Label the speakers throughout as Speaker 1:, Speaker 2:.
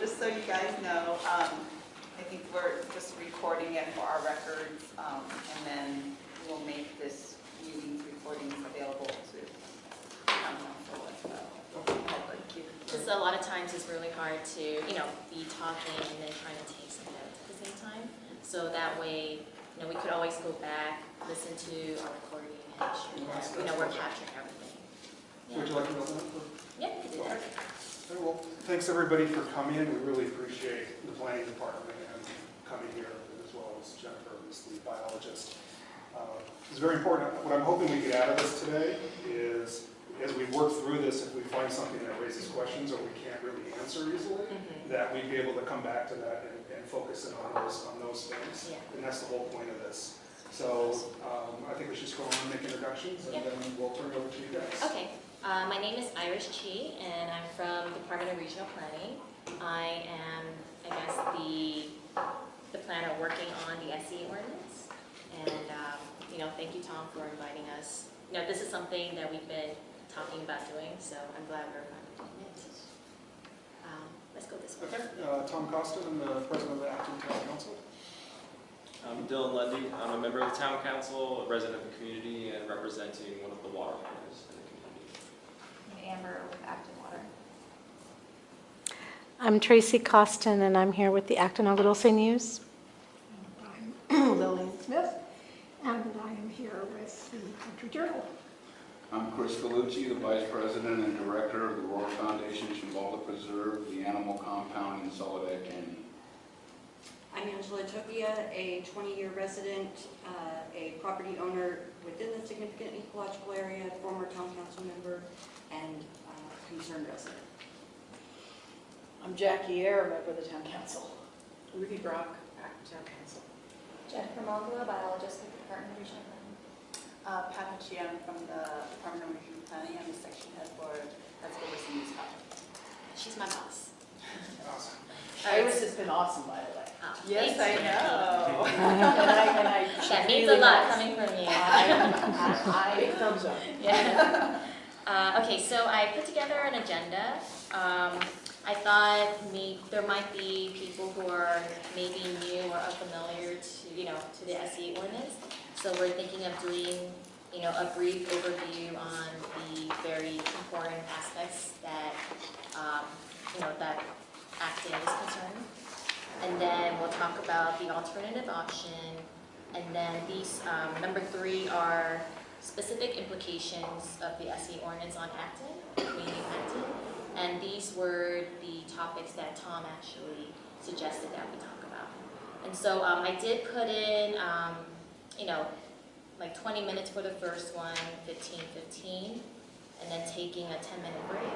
Speaker 1: just so you guys know, I think we're just recording it for our records, and then we'll make this meeting's recordings available to town council as well. Thank you.
Speaker 2: Just a lot of times it's really hard to, be talking and then trying to take some notes at the same time. So that way, we could always go back, listen to our recording, and make sure that, we're capturing everything.
Speaker 3: Yeah. Would you like to open up?
Speaker 2: Yeah, we can do that.
Speaker 3: Okay, well, thanks everybody for coming in. We really appreciate the planning department and coming here, as well as Jennifer, who's the biologist. It's very important. What I'm hoping we get out of this today is, as we work through this, if we find something that raises questions or we can't really answer easily, that we'd be able to come back to that and focus in on those things.
Speaker 2: Yeah.
Speaker 3: And that's the whole point of this. So I think we should just go on and make introductions, and then we'll turn it over to you guys.
Speaker 2: Okay. My name is Iris Chi, and I'm from Department of Regional Planning. I am, the planner working on the SE ordinance. And, thank you, Tom, for inviting us. This is something that we've been talking about doing, so I'm glad we're finally doing it. Let's go this way.
Speaker 3: Okay. Tom Costa, I'm the president of the Acton Town Council.
Speaker 4: I'm Dylan Lundy. I'm a member of the Town Council, a resident of the community, and representing one of the water owners in the community.
Speaker 5: I'm Amber with Acton Water.
Speaker 6: I'm Tracy Costin, and I'm here with the Acton Agua Dulce News.
Speaker 7: I'm Lillian Smith, and I am here with the Country Journal.
Speaker 8: I'm Chris Felucci, the Vice President and Director of the Roar Foundation Shambala Preserve, the animal compound in Sdh Canyon.
Speaker 9: I'm Angela Topia, a 20-year resident, a property owner within the Significant Ecological Area, former Town Council member, and concerned resident.
Speaker 10: I'm Jackie Eyre, member of the Town Council. Rudy Brock, Acton Town Council.
Speaker 5: Jennifer Mongolo, biologist with the Department of Regional Planning.
Speaker 1: Pat Chian from the Department of Regional Planning. I'm the section head for that's overseeing this project.
Speaker 2: She's my boss.
Speaker 3: Awesome.
Speaker 10: Iris has been awesome, by the way.
Speaker 2: Oh,
Speaker 1: Yes, I know.
Speaker 2: That means a lot coming from you.
Speaker 10: Big thumbs up.
Speaker 2: Yeah. Okay, so I put together an agenda. I thought there might be people who are maybe new or unfamiliar to the SE ordinance. So we're thinking of doing, a brief overview on the very important aspects that, that Acton is concerned. And then we'll talk about the alternative option. And then these, number 3 are specific implications of the SE ordinance on Acton, community of Acton. And these were the topics that Tom actually suggested that we talk about. And so I did put in, like 20 minutes for the first one, 15, and then taking a 10-minute break,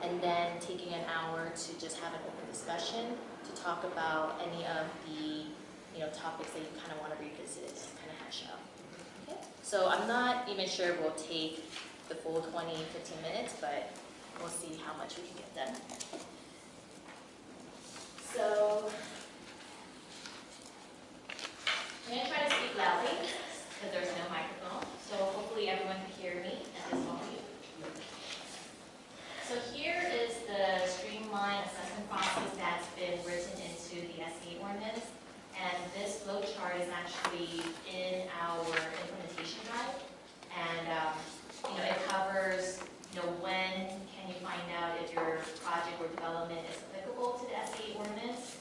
Speaker 2: and then taking an hour to just have an open discussion to talk about any of the topics that you kind of want to revisit and kind of hash out. Okay? So I'm not even sure we'll take the full 15 minutes, but we'll see how much we can get done. So I'm going to try to speak loudly because there's no microphone. So hopefully everyone can hear me at this volume. So here is the streamlined assessment process that's been written into the SE ordinance. And this flow chart is actually in our implementation guide. And it covers when can you find out if your project or development is applicable to the SE ordinance,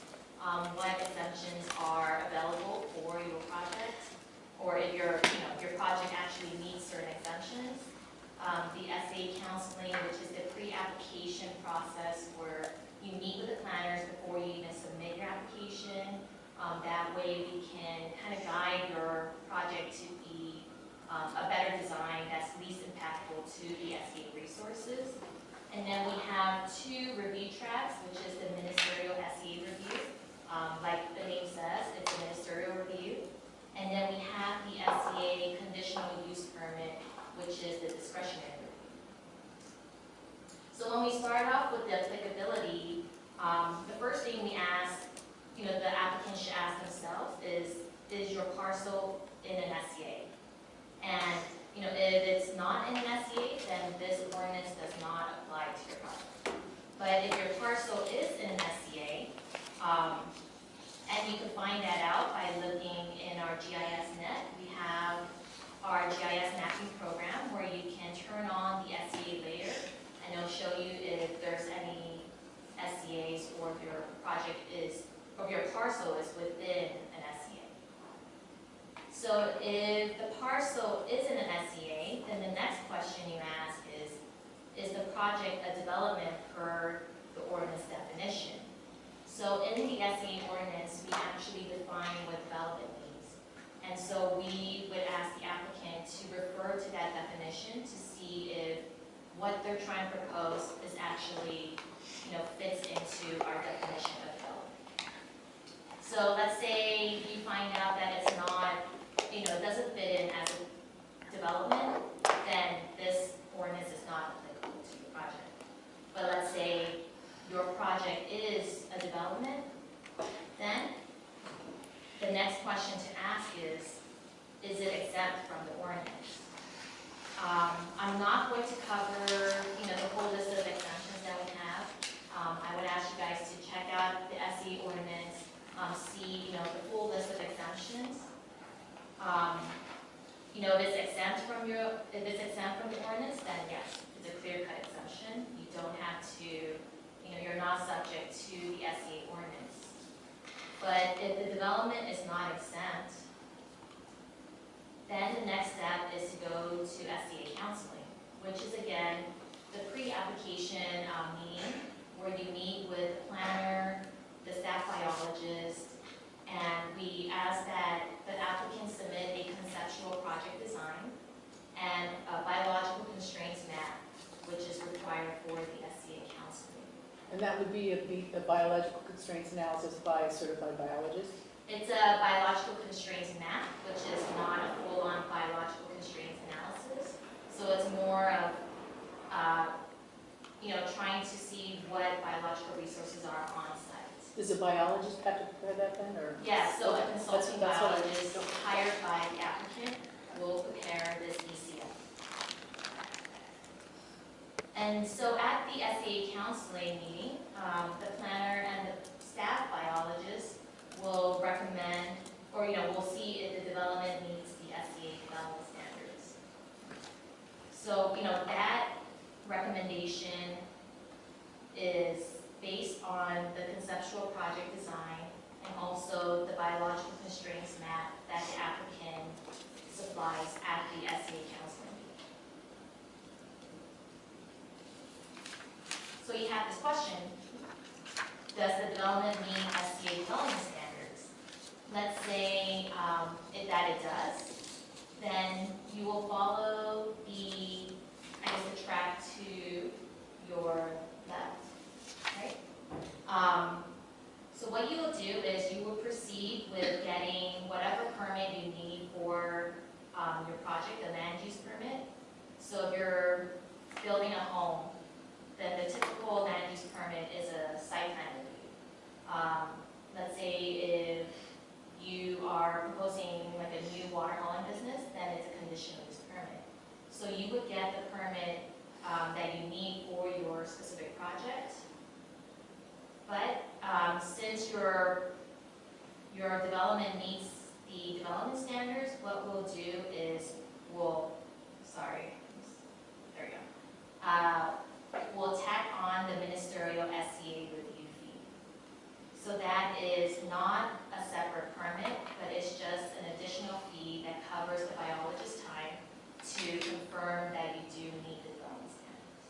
Speaker 2: what exemptions are available for your project, or if your project actually meets certain exemptions. The Sdh Counseling, which is the pre-application process where you meet with the planners before you even submit your application. That way we can kind of guide your project to be a better design that's least impactful to the SE resources. And then we have 2 review tracks, which is the ministerial SE review. Like the name says, it's a ministerial review. And then we have the SCA conditional use permit, which is the discretionary review. So when we start off with the applicability, the first thing we ask, the applicant should ask themselves is your parcel in an SCA? And if it's not in an SCA, then this ordinance does not apply to your project. But if your parcel is in an SCA, And you can find that out by looking in our GIS net. We have our GIS mapping program where you can turn on the SCA layer and it'll show you if there's any SCAs or if your project is, or if your parcel is within an SCA. So if the parcel isn't an SCA, then the next question you ask is the project a development per the ordinance definition? So in the SCA ordinance, we actually define what development means. And so we would ask the applicant to refer to that definition to see if what they're trying to propose is actually, fits into our definition of development. So let's say you find out that it's not, doesn't fit in as a development, then this ordinance is not applicable to your project. But let's say your project is a development, then the next question to ask is it exempt from the ordinance? I'm not going to cover, the whole list of exemptions that we have. I would ask you guys to check out the SE ordinance, see, the full list of exemptions. If it's exempt from the ordinance, then yes, it's a clear-cut exemption. You don't have to, you're not subject to the SCA ordinance. But if the development is not exempt, then the next step is to go to Sdh Counseling, which is again the pre-application meeting where you meet with the planner, the staff biologist, and we ask that the applicant submit a conceptual project design and a biological constraints map, which is required for the Sdh Counseling.
Speaker 10: And that would be a biological constraints analysis by a certified biologist?
Speaker 2: It's a biological constraints map, which is not a full-on biological constraints analysis. So it's more of, trying to see what biological resources are on site.
Speaker 10: Does a biologist have to prepare that then, or?
Speaker 2: Yes, so a
Speaker 10: Okay,
Speaker 2: consulting
Speaker 10: that's what I-
Speaker 2: biologist hired by the applicant will prepare this ECF. And so at the Sdh Counseling meeting, the planner and the staff biologist will recommend, or we'll see if the development meets the SDH development standards. So, that recommendation is based on the conceptual project design and also the biological constraints map that the applicant supplies at the SDH Counseling meeting. So you have this question, does the development meet SDH development standards? Let's say if that it does, then you will follow the track to your left, right? So what you will do is you will proceed with getting whatever permit you need for your project, the land use permit. So if you're building a home, then the typical land use permit is a site plan review. Let's say if you are proposing like a new water hauling business, then it's a conditional use permit. So you would get the permit that you need for your specific project. But since your development meets the development standards, what we'll do is we'll tack on the ministerial SCA review fee. So that is not a separate permit, but it's just an additional fee that covers the biologist's time to confirm that you do meet the development standards.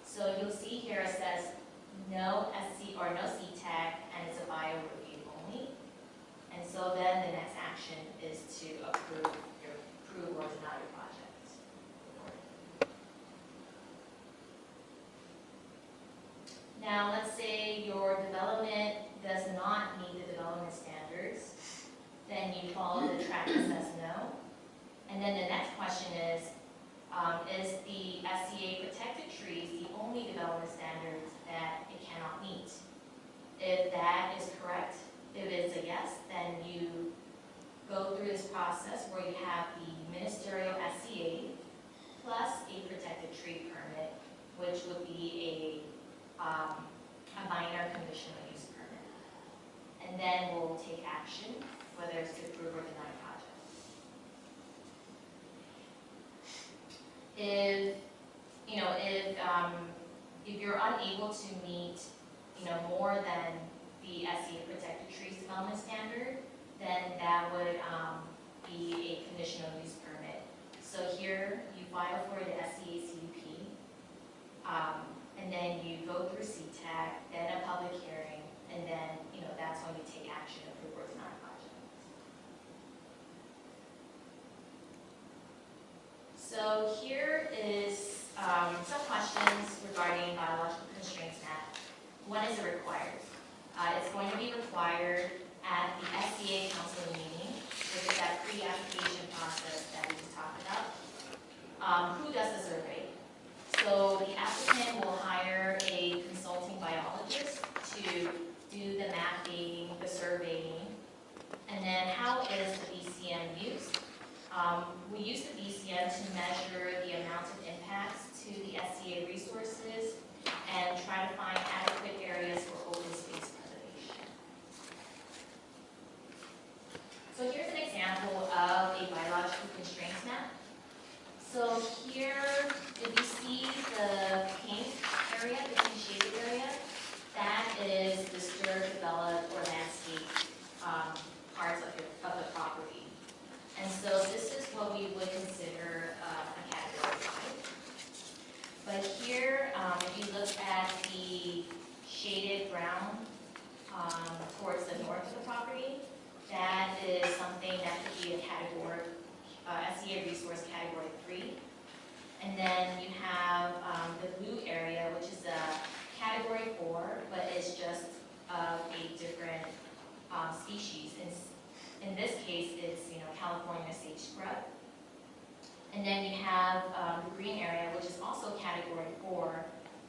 Speaker 2: So you'll see here it says no SC or no CTAC, and it's a bio review only. And so then the next action is to approve or deny your project. Now, let's say your development does not meet the development standards, then you follow the track that says no. And then the next question is the SCA protected trees the only development standards that it cannot meet? If that is correct, if it's a yes, then you go through this process where you have the ministerial SCA plus a protected tree permit, which would be a minor conditional use permit. then we'll take action, whether it's to approve or deny project. If you're unable to meet, more than the SDA protected trees development standard, then that would be a conditional use permit. So here, you file for the SDA CUP, and then you go through CTAC, then a public hearing, and then, that's when you take action, approve or deny project. So here is some questions regarding biological constraints map. When is it required? It's going to be required at the Sdh Counseling meeting, which is that pre-application process that we just talked about. Who does the survey? So the applicant will hire a consulting biologist to do the mapping, the surveying, and then how is the BCM used? We use the BCM to measure the amount of impacts to the SDA resources and try to find adequate areas for open space preservation. So here's an example of a biological constraints map. So here, if you see the pink area, the pink shaded area, that is disturbed, developed, or landscape parts of the property. And so this is what we would consider a category 5. But here, if you look at the shaded brown towards the north of the property, that is something that could be a category, SDA resource category 3. And then you have the blue area, which is a category 4, but it's just a different species. In this case, it's California sage scrub. And then you have the green area, which is also category 4,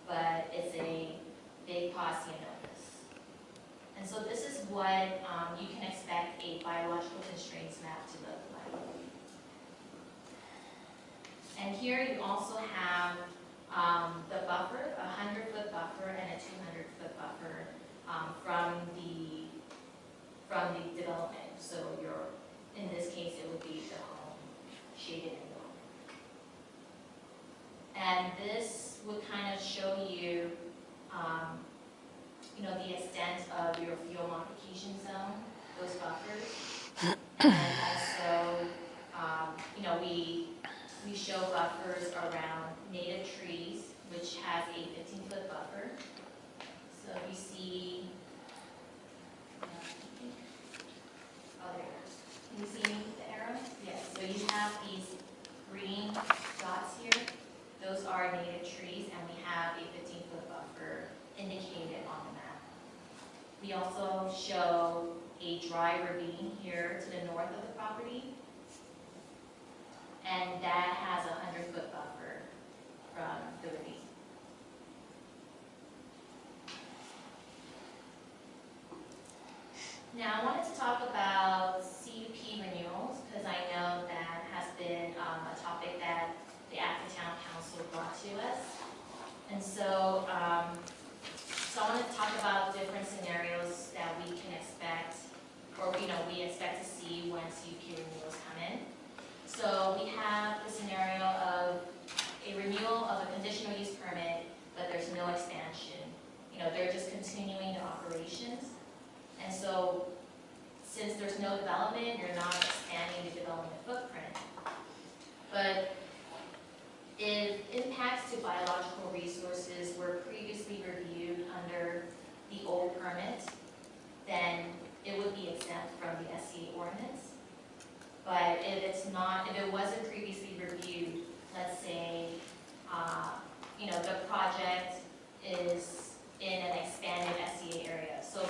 Speaker 2: but it's a big paw ceanothus. And so this is what you can expect a biological constraints map to look like. And here you also have the buffer, a 100-foot buffer and a 200-foot buffer from the development. So in this case, it would be the home shaded in yellow. And this would kind of show you, the extent of your field modification zone, those buffers. And also, we show buffers around native trees, which has a 15-foot buffer. So if you see, oh, there it is. Can you see the arrow? Yes. So you have these green dots here. Those are native trees, and we have a 15-foot buffer indicated on the map. We also show a dry ravine here to the north of the property, and that has a 100-foot buffer from the ravine. Now, I wanted to talk about CUP renewals, because I know that has been a topic that the Acton Town Council brought to us. And so, I wanted to talk about different scenarios that we can expect, or we expect to see when CUP renewals come in. So we have the scenario of a renewal of a conditional use permit, but there's no expansion. They're just continuing the operations. And so, since there's no development, you're not expanding the development footprint. But if impacts to biological resources were previously reviewed under the old permit, then it would be exempt from the SCA ordinance. But if it wasn't previously reviewed, let's say, the project is in an expanded SCA area. So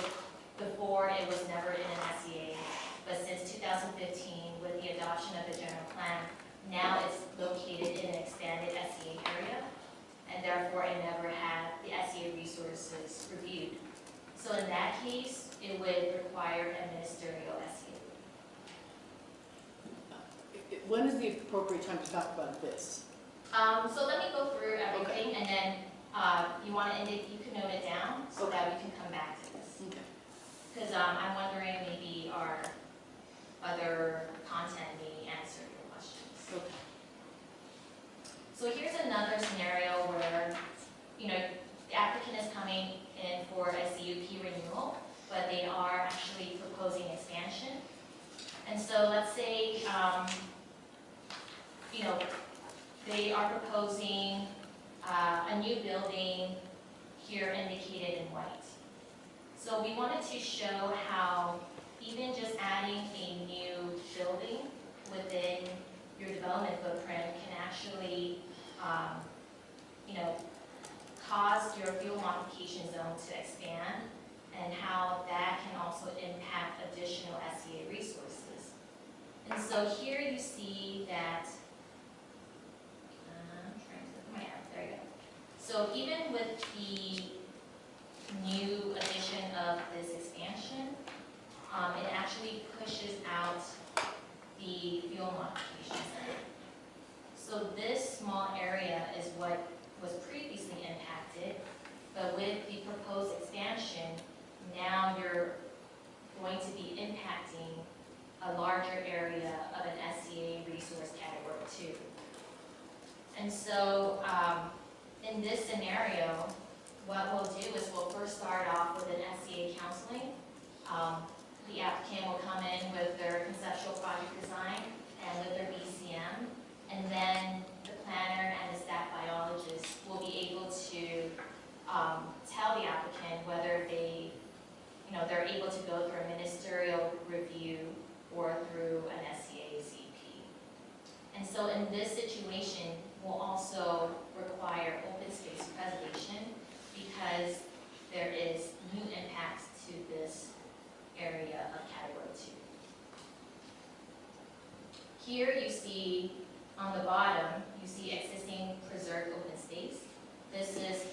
Speaker 2: before it was never in an SCA, but since 2015, with the adoption of the general plan, now it's located in an expanded SCA area, and therefore it never had the SCA resources reviewed. So in that case, it would require a ministerial SCA.
Speaker 10: When is the appropriate time to talk about this?
Speaker 2: So let me go through everything, and then you can note it down so that we can come back to this.
Speaker 10: Okay.
Speaker 2: Because I'm wondering another scenario where, the applicant is coming in for a CUP renewal, but they are actually proposing expansion. And so let's say, they are proposing a new building here indicated in white. So we wanted to show how even just adding a new building within your development footprint can actually, cause your fuel modification zone to expand, and how that can also impact additional SCA resources. And so here you see that, I'm trying to look at my app, there you go. So even with the new addition of this expansion, it actually pushes out the fuel modification zone. So this small area is what was previously impacted, but with the proposed expansion, now you're going to be impacting a larger area of an SCA resource category 2. And so in this scenario, what we'll do is we'll first start off with an Sdh Counseling. The applicant will come in with their conceptual project design and with their BCM, and then the planner and the staff biologist will be able to tell the applicant whether they're able to go through a ministerial review or through an SCA ZP. And so in this situation, we'll also require open space preservation because there is new impacts to this area of category 2. Here you see on the bottom, you see existing preserved open space. This is,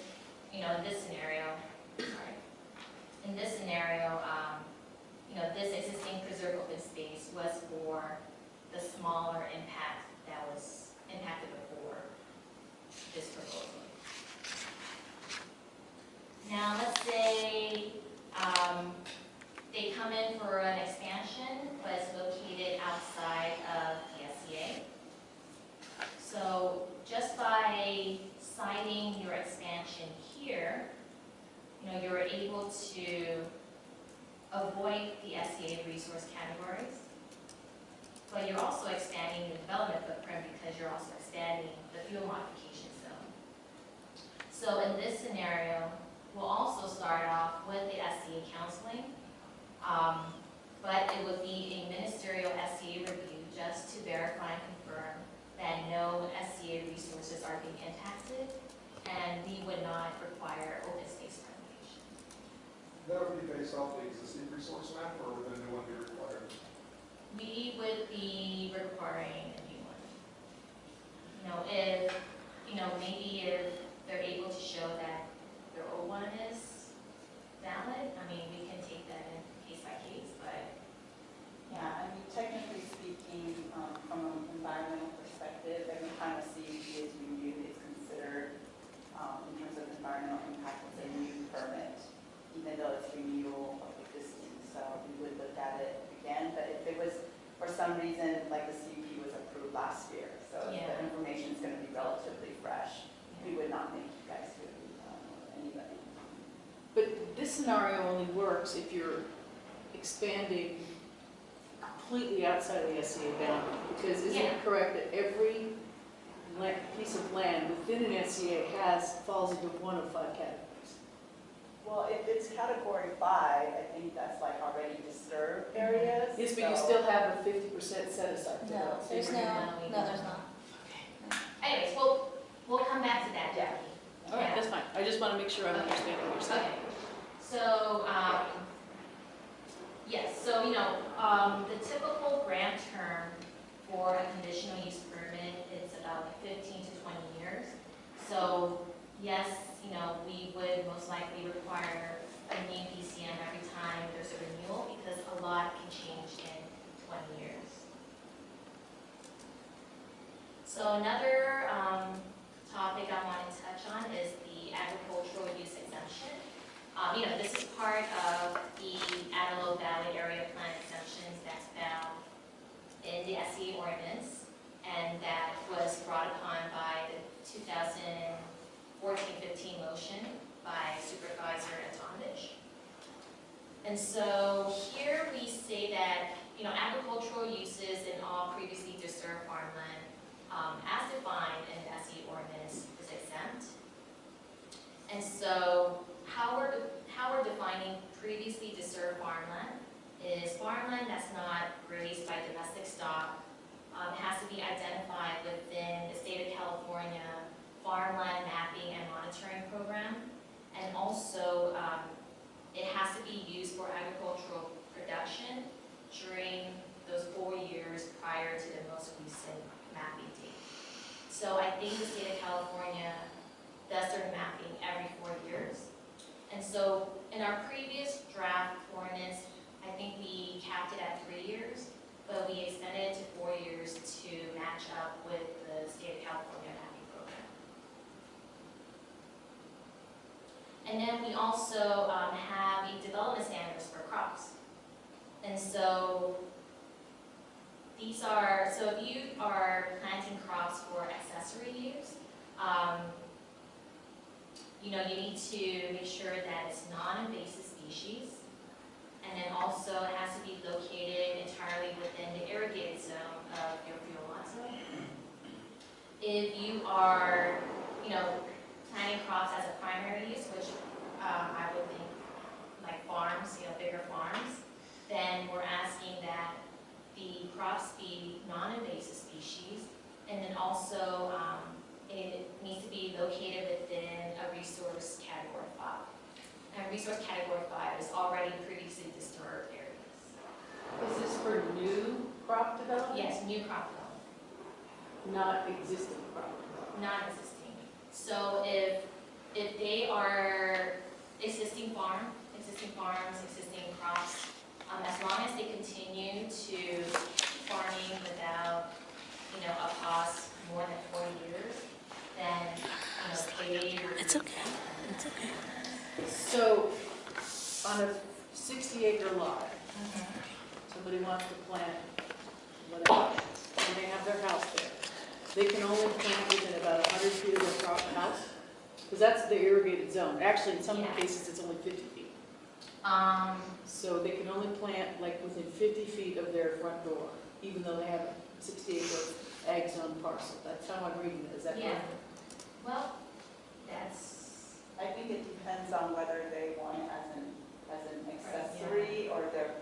Speaker 2: in this scenario, in this scenario, this existing preserved open space was for the smaller impact that was impacted before this proposal. Now let's say they come in for an expansion, but it's located outside of the SCA. So just by citing your expansion here, you're able to avoid the SCA resource categories, but you're also expanding your development footprint because you're also expanding the fuel modification zone. So in this scenario, we'll also start off with the Sdh Counseling, but it would be a ministerial SCA review just to verify and confirm that no SCA resources are being impacted, and we would not require open space preservation.
Speaker 3: That would be based off the existing resource map, or would the new one be required?
Speaker 2: We would be requiring a new one. If, maybe if they're able to show that their old one is valid, we can take that in case by case, but.
Speaker 1: Yeah, technically speaking, from an environmental perspective, every time a CUP is renewed, it's considered, in terms of environmental impact, as a new permit, even though it's renewal of existing. So we would look at it again, but if it was, for some reason, like the CUP was approved last year, so
Speaker 2: Yeah.
Speaker 1: the information is going to be relatively fresh, we would not make you guys do anybody.
Speaker 10: But this scenario only works if you're expanding completely outside of the SCA boundary, because isn't it correct that every piece of land within an SCA falls into one of 5 categories?
Speaker 1: Well, if it's category 5, I think that's like already disturbed areas.
Speaker 10: Yes, but you still have a 50% set aside. to
Speaker 5: No,
Speaker 10: that. So
Speaker 5: there's
Speaker 10: you're-
Speaker 5: there's not.
Speaker 2: Anyways, we'll come back to that, Jackie.
Speaker 10: All right, that's fine. I just want to make sure I'm understanding what you're saying.
Speaker 2: Okay, so, yes, so, the typical grant term for a conditional use permit is about 15 to 20 years. So, yes, we would most likely require a new PCM every time there's a renewal because a lot can change in 20 years. So another topic I want to touch on is the agricultural use exemption. This is part of the Antelope Valley Area Plan exemptions that's found in the SCA ordinance, and that was brought upon by the 2014-15 motion by Supervisor Antonovich. And so here we say that, agricultural uses in all previously disturbed farmland, as defined in the SE ordinance, is exempt. And so how we're defining previously disturbed farmland is farmland that's not grazed by domestic stock, has to be identified within the state of California farmland mapping and monitoring program, and also it has to be used for agricultural production during those 4 years prior to the most recent mapping date. So I think the state of California does their mapping every 4 years. And so in our previous draft ordinance, I think we capped it at 3 years, but we extended it to 4 years to match up with the state of California mapping program. And then we also have the development standards for crops. And so these are, so if you are planting crops for accessory use, you need to make sure that it's non-invasive species. And then also it has to be located entirely within the irrigated zone of your fuel lot zone. If you are, planting crops as a primary use, which I would think like farms, bigger farms, then we're asking that the crops be non-invasive species, and then also it needs to be located within a resource category 5. And resource category 5 is already previously disturbed areas.
Speaker 10: Is this for new crop development?
Speaker 2: Yes, new crop development,
Speaker 10: Not existing crop development?
Speaker 2: non-existing. So if they are existing farms, existing crops, as long as they continue to farming without, a cost more than 40 years, then they.
Speaker 6: It's okay. It's okay.
Speaker 10: So, on a 60-acre lot, somebody wants to plant whatever, and they have their house there. They can only plant within about 100 feet of their house, because that's the irrigated zone. Actually, in some
Speaker 2: Yeah.
Speaker 10: cases, it's only 50 feet. So they can only plant like within 50 feet of their front door, even though they have a 60-acre ag zone parcel. That's how I'm reading it. Is that
Speaker 2: Yeah.
Speaker 10: right?
Speaker 2: Well, that's,
Speaker 1: I think it depends on whether they want it as an accessory, or they're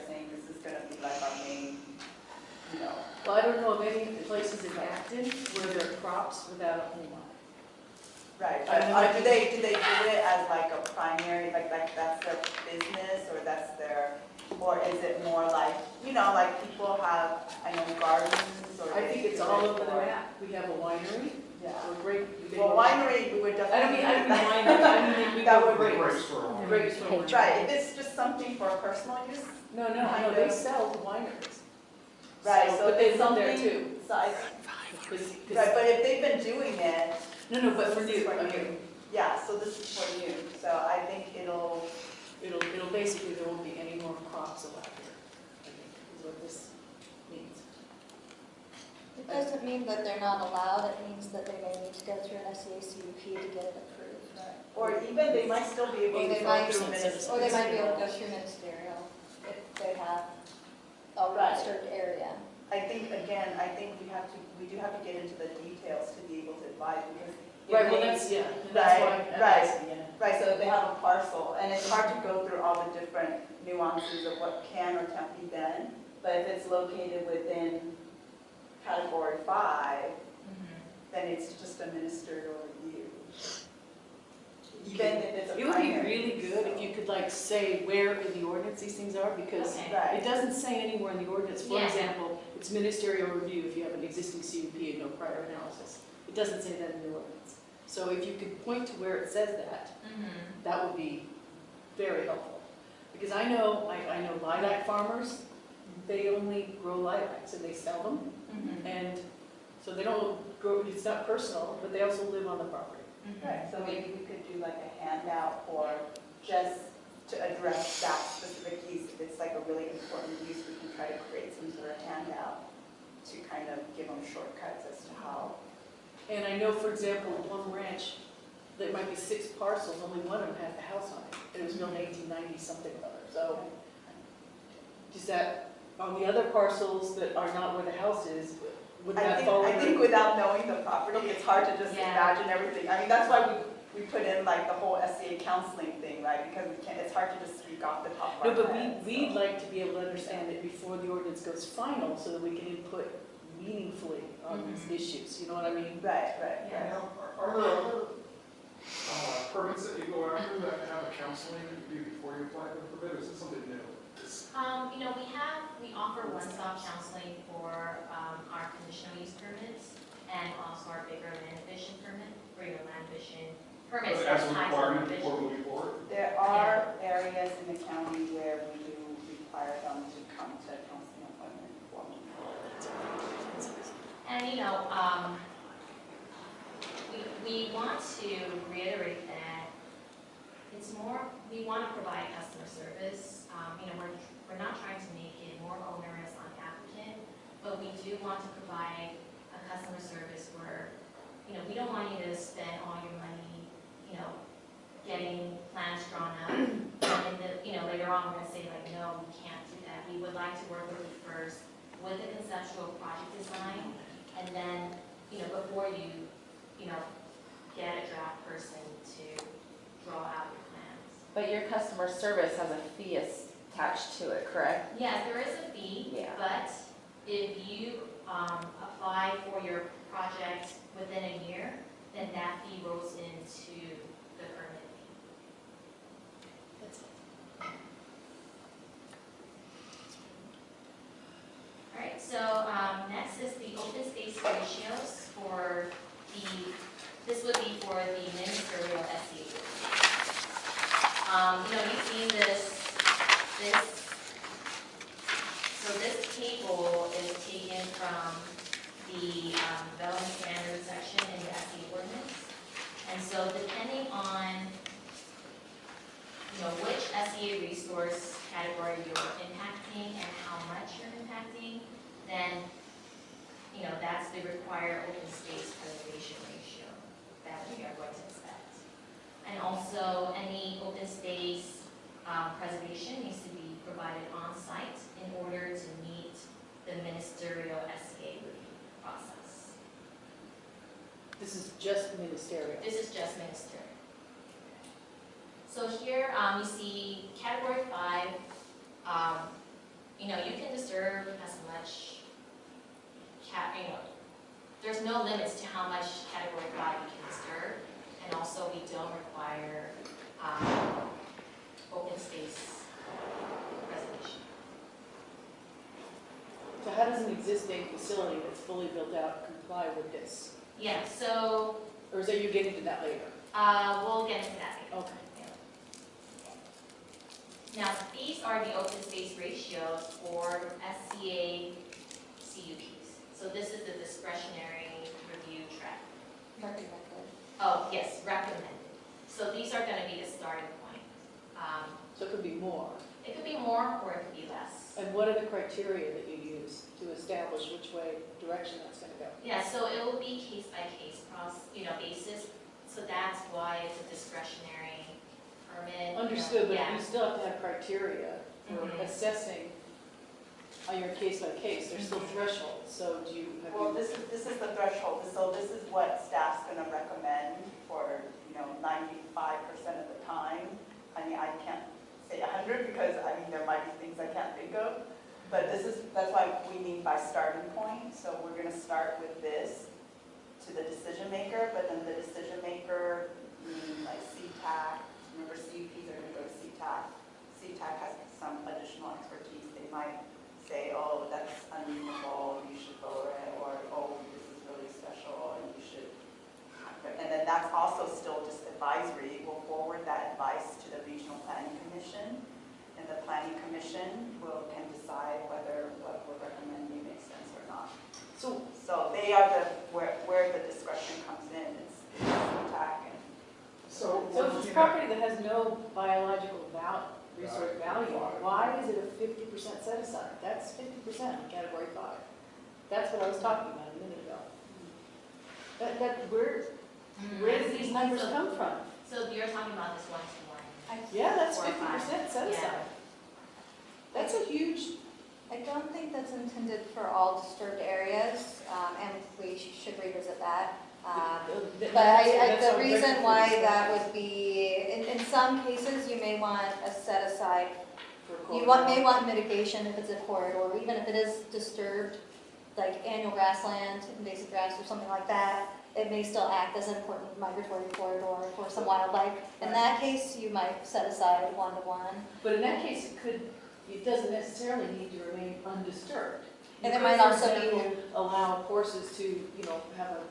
Speaker 1: saying this is gonna be like our main,
Speaker 10: Well, I don't know of any places in Acton where there are crops without a home on it.
Speaker 1: right,
Speaker 10: I know.
Speaker 1: but do they do it as like a primary, like that's their business, or that's their, or is it more like, like people have, I know, gardens, or
Speaker 10: I
Speaker 1: they
Speaker 10: think it's
Speaker 1: do
Speaker 10: all
Speaker 1: it
Speaker 10: over the
Speaker 1: for-
Speaker 10: map. We have a winery.
Speaker 1: Yeah.
Speaker 10: We're great.
Speaker 1: Well, winery, we would
Speaker 10: I don't mean
Speaker 1: definitely.
Speaker 10: winery. I mean we
Speaker 1: That
Speaker 10: go
Speaker 1: would be
Speaker 10: grapes.
Speaker 3: Grapes for all.
Speaker 10: Grapes for wine.
Speaker 1: Right, if it's just something for personal use.
Speaker 10: No,
Speaker 1: Kind
Speaker 10: they
Speaker 1: of.
Speaker 10: sell to wineries.
Speaker 1: Right, so
Speaker 10: But they
Speaker 1: it's
Speaker 10: sell there
Speaker 1: something-
Speaker 10: too.
Speaker 1: So I,
Speaker 10: 'Cause-
Speaker 1: right, but if they've been doing it,
Speaker 10: No, but for
Speaker 1: This is
Speaker 10: new,
Speaker 1: for
Speaker 10: I mean,
Speaker 1: new. yeah, so this is for you, so I think it'll,
Speaker 10: it'll basically, there won't be any more crops allowed here, I think, is what this means.
Speaker 5: It doesn't mean that they're not allowed, it means that they may need to go through an SDH CUP to get it approved.
Speaker 1: or even they might still be able
Speaker 5: Or
Speaker 1: to
Speaker 5: they
Speaker 1: go
Speaker 5: might,
Speaker 1: through
Speaker 5: or they might be able to go
Speaker 1: ministerial.
Speaker 5: through ministerial if they have a
Speaker 1: Right.
Speaker 5: registered area.
Speaker 1: I think, again, we do have to get into the details to be able to advise, because. it
Speaker 10: Right, well,
Speaker 1: may-
Speaker 10: that's why
Speaker 1: Right,
Speaker 10: I'm
Speaker 1: right.
Speaker 10: asking, yeah.
Speaker 1: Right, so if they have a parcel, and it's hard to go through all the different nuances of what can or can't be done, but if it's located within category 5, then it's just a ministerial review. Even if it's a
Speaker 10: It would be
Speaker 1: primary,
Speaker 10: really good if
Speaker 1: so-
Speaker 10: you could like say where in the ordinance these things are, because
Speaker 2: Okay.
Speaker 10: it
Speaker 1: Right,
Speaker 10: doesn't say anywhere in the ordinance. For
Speaker 2: Yeah.
Speaker 10: example, it's ministerial review if you have an existing CUP and no prior analysis. It doesn't say that in the ordinance. So if you could point to where it says that, that would be very helpful. Because I know lilac farmers, they only grow lilacs and they sell them. And so they don't grow, it's not personal, but they also live on the property.
Speaker 1: right, so maybe we could do like a handout for just to address that specific use. If it's like a really important use, we can try to create some sort of handout to kind of give them shortcuts as to how
Speaker 10: And I know, for example, one ranch, there might be 6 parcels, only one of them has a house on it. It was built in 1890 something or other. So is that, on the other parcels that are not where the house is, would that fall
Speaker 1: I
Speaker 10: under?
Speaker 1: think without knowing the property, it's hard to just
Speaker 2: Yeah.
Speaker 1: imagine everything. I mean, that's why we put in like the whole Sdh Counseling thing, right? Because we can't, it's hard to just speak off the top of
Speaker 10: No,
Speaker 1: our
Speaker 10: but
Speaker 1: head.
Speaker 10: we'd
Speaker 1: so.
Speaker 10: like to be able to understand it before the ordinance goes final so that we can input meaningfully on these issues. You know what I mean?
Speaker 1: Right.
Speaker 3: Now, are there other permits that you go after that have a counseling review before you apply for the permit, or is it something new?
Speaker 2: We offer one-stop counseling for our conditional use permits and also our bigger land division permit, for your land division permits.
Speaker 3: As
Speaker 2: that's
Speaker 3: a
Speaker 2: tied to
Speaker 3: requirement
Speaker 2: land
Speaker 3: before
Speaker 2: division.
Speaker 3: moving forward?
Speaker 1: There are areas in the county where we do require them to come to a counseling appointment before moving forward.
Speaker 2: And, we want to reiterate that it's more, we want to provide customer service. We're not trying to make it more onerous on the applicant, but we do want to provide a customer service where, we don't want you to spend all your money, getting plans drawn up. And then, later on, we're going to say like, no, we can't do that. We would like to work with you first with the conceptual project design, and then, before you, get a draft person to draw out your plans.
Speaker 11: But your customer service has a fee attached to it, correct?
Speaker 2: Yes, there is a fee,
Speaker 11: Yeah.
Speaker 2: but if you apply for your project within a year, then that fee rolls into the permit fee. All right, so next is the open space ratios for this would be for the ministerial SE. You've seen so this table is taken from the development standards section in the SE ordinance. And so depending on, which SEA resource category you're impacting and how much you're impacting, then, that's the required open space preservation ratio that we are going to expect. And also, any open space preservation needs to be provided on site in order to meet the ministerial SCA review process.
Speaker 10: This is just ministerial.
Speaker 2: This is just ministerial. So here you see category 5. You can disturb as much. There's no limits to how much category 5 you can disturb, and also we don't require open space preservation.
Speaker 10: So how does an existing facility that's fully built out comply with this?
Speaker 2: Yeah, so
Speaker 10: Or is that you getting to that later?
Speaker 2: we'll get into that later.
Speaker 10: Okay.
Speaker 2: Now, these are the open space ratios for SCA CUPs. So this is the discretionary review track.
Speaker 5: Recommended.
Speaker 2: Oh, yes, recommended. So these are going to be the starting point.
Speaker 10: So it could be more.
Speaker 2: It could be more or it could be less.
Speaker 10: And what are the criteria that you use to establish which direction that's going to go?
Speaker 2: Yeah, so it will be case by case basis. So that's why it's a discretionary permit.
Speaker 10: Understood, but
Speaker 2: Yeah.
Speaker 10: you still have to have criteria for
Speaker 2: Mhm.
Speaker 10: assessing on your case by case. There's still thresholds. So do you have
Speaker 1: Well, this is the threshold, so this is what staff's gonna recommend for, 95% of the time. I mean, I can't say 100 because, there might be things I can't think of, but that's why we mean by starting point. So we're gonna start with this to the decision maker, but then the decision maker, meaning like CTAC, remember CUPs are gonna go to CTAC. CTAC has some additional expertise. They might say, oh, that's unreasonable, you should lower it, or, oh, this is really special, and you should. And then that's also still just advisory. We'll forward that advice to the Regional Planning Commission, and the Planning Commission can decide whether what we're recommending makes sense or not. So they are where the discretion comes in. It's CTAC and.
Speaker 3: So
Speaker 10: if it's property that has no biological resource value, why is it a 50% set aside? That's 50% in category 5. That's what I was talking about a minute ago. Where did these numbers come from?
Speaker 2: So you're talking about this one-to-one.
Speaker 10: Yeah, that's
Speaker 2: 4 or 5.
Speaker 10: 50% set
Speaker 2: Yeah.
Speaker 10: aside. That's a huge,
Speaker 5: I don't think that's intended for all disturbed areas, and we should revisit that. But the reason why that would be, in some cases, you may want a set aside, may want mitigation if it's a corridor, or even if it is disturbed, like annual grassland, invasive grass or something like that, it may still act as an important migratory corridor for some wildlife. In that case, you might set aside one-to-one.
Speaker 10: But in that case, it doesn't necessarily need to remain undisturbed.
Speaker 5: And
Speaker 10: You
Speaker 5: there might
Speaker 10: could,
Speaker 5: also
Speaker 10: for
Speaker 5: be-
Speaker 10: example, allow horses to, have a,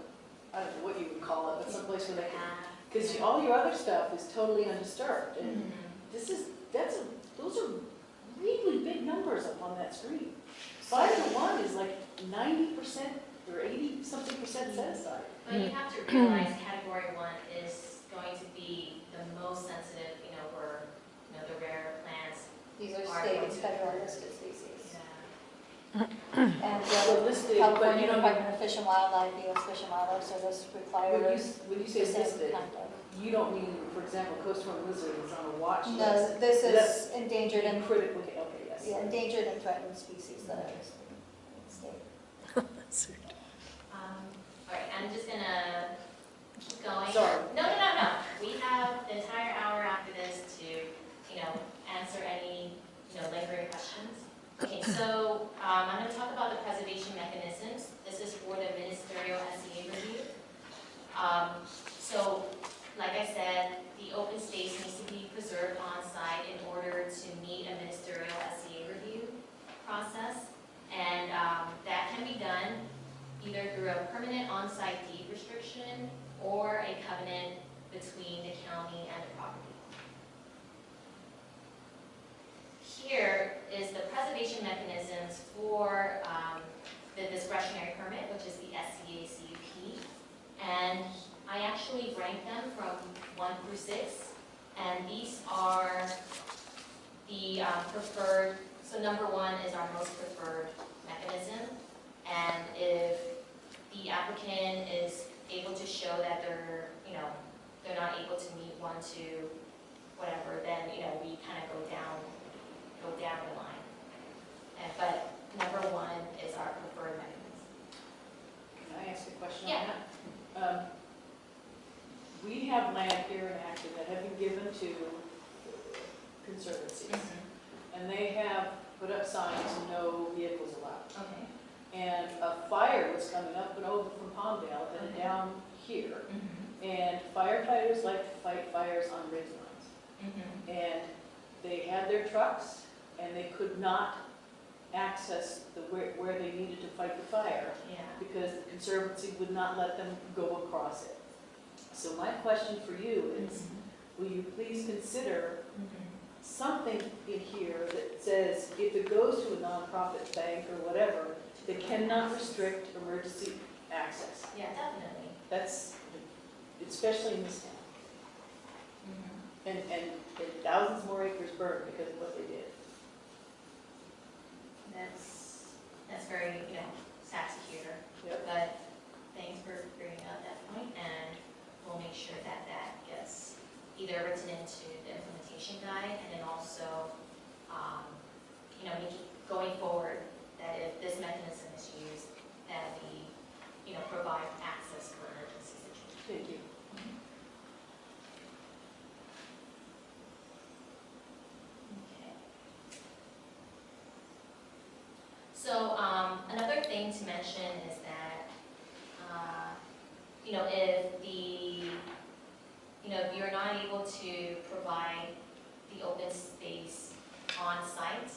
Speaker 10: I don't know what you would call it, but someplace where they can, because all your other stuff is totally undisturbed. And those are really big numbers up on that screen. 5-to-1 is like 90% or 80-something% set aside.
Speaker 2: But you have to realize category 1 is going to be the most sensitive, where, the rare plants.
Speaker 5: These are state and federal listed species.
Speaker 2: Yeah.
Speaker 5: And
Speaker 10: So listed, but
Speaker 5: California
Speaker 10: you don't
Speaker 5: Department of Fish and Wildlife, U.S. Fish and Wildlife Service requires
Speaker 10: when you say
Speaker 5: the same
Speaker 10: listed,
Speaker 5: kind of.
Speaker 10: you don't mean, for example, coastal lizard is on a watch list.
Speaker 5: No, this is endangered and,
Speaker 10: Critically, okay, yes.
Speaker 5: yeah, endangered and threatened species that are listed in the state.
Speaker 2: All right, I'm just gonna keep going.
Speaker 10: Sorry.
Speaker 2: No. We have the entire hour after this to, answer any, lingering questions. Okay, so I'm going to talk about the preservation mechanisms. This is for the ministerial SEA review. So, like I said, the open space needs to be preserved on site in order to meet a ministerial SEA review process. And that can be done either through a permanent on-site deed restriction or a covenant between the county and the property. Here is the preservation mechanisms for the discretionary permit, which is the SCA CUP. And I actually ranked them from 1 through 6. And these are the preferred, so number 1 is our most preferred mechanism. And if the applicant is able to show that they're not able to meet 1, 2, whatever, then, we kind of go down the line. But number 1 is our preferred mechanism.
Speaker 10: Can I ask a question
Speaker 2: Yeah.
Speaker 10: on that? We have land here in Acton that have been given to conservancies. And they have put up signs, no vehicles allowed.
Speaker 2: Okay.
Speaker 10: And a fire was coming up and over from Palmdale and down here. And firefighters like to fight fires on ridge lines. And they had their trucks and they could not access where they needed to fight the fire
Speaker 2: Yeah.
Speaker 10: because the conservancy would not let them go across it. So my question for you is, will you please consider something in here that says if it goes to a nonprofit bank or whatever, they cannot restrict emergency access?
Speaker 2: Yeah, definitely.
Speaker 10: That's, especially in this town. And thousands more acres burned because of what they did.
Speaker 2: That's very, sad to hear.
Speaker 10: Yep.
Speaker 2: But thanks for bringing up that point, and we'll make sure that that gets either written into the implementation guide, and then also, going forward, that if this mechanism is used, that we, provide access for emergency situations.
Speaker 10: Thank you.
Speaker 2: Okay. So another thing to mention is that, if you're not able to provide the open space on site,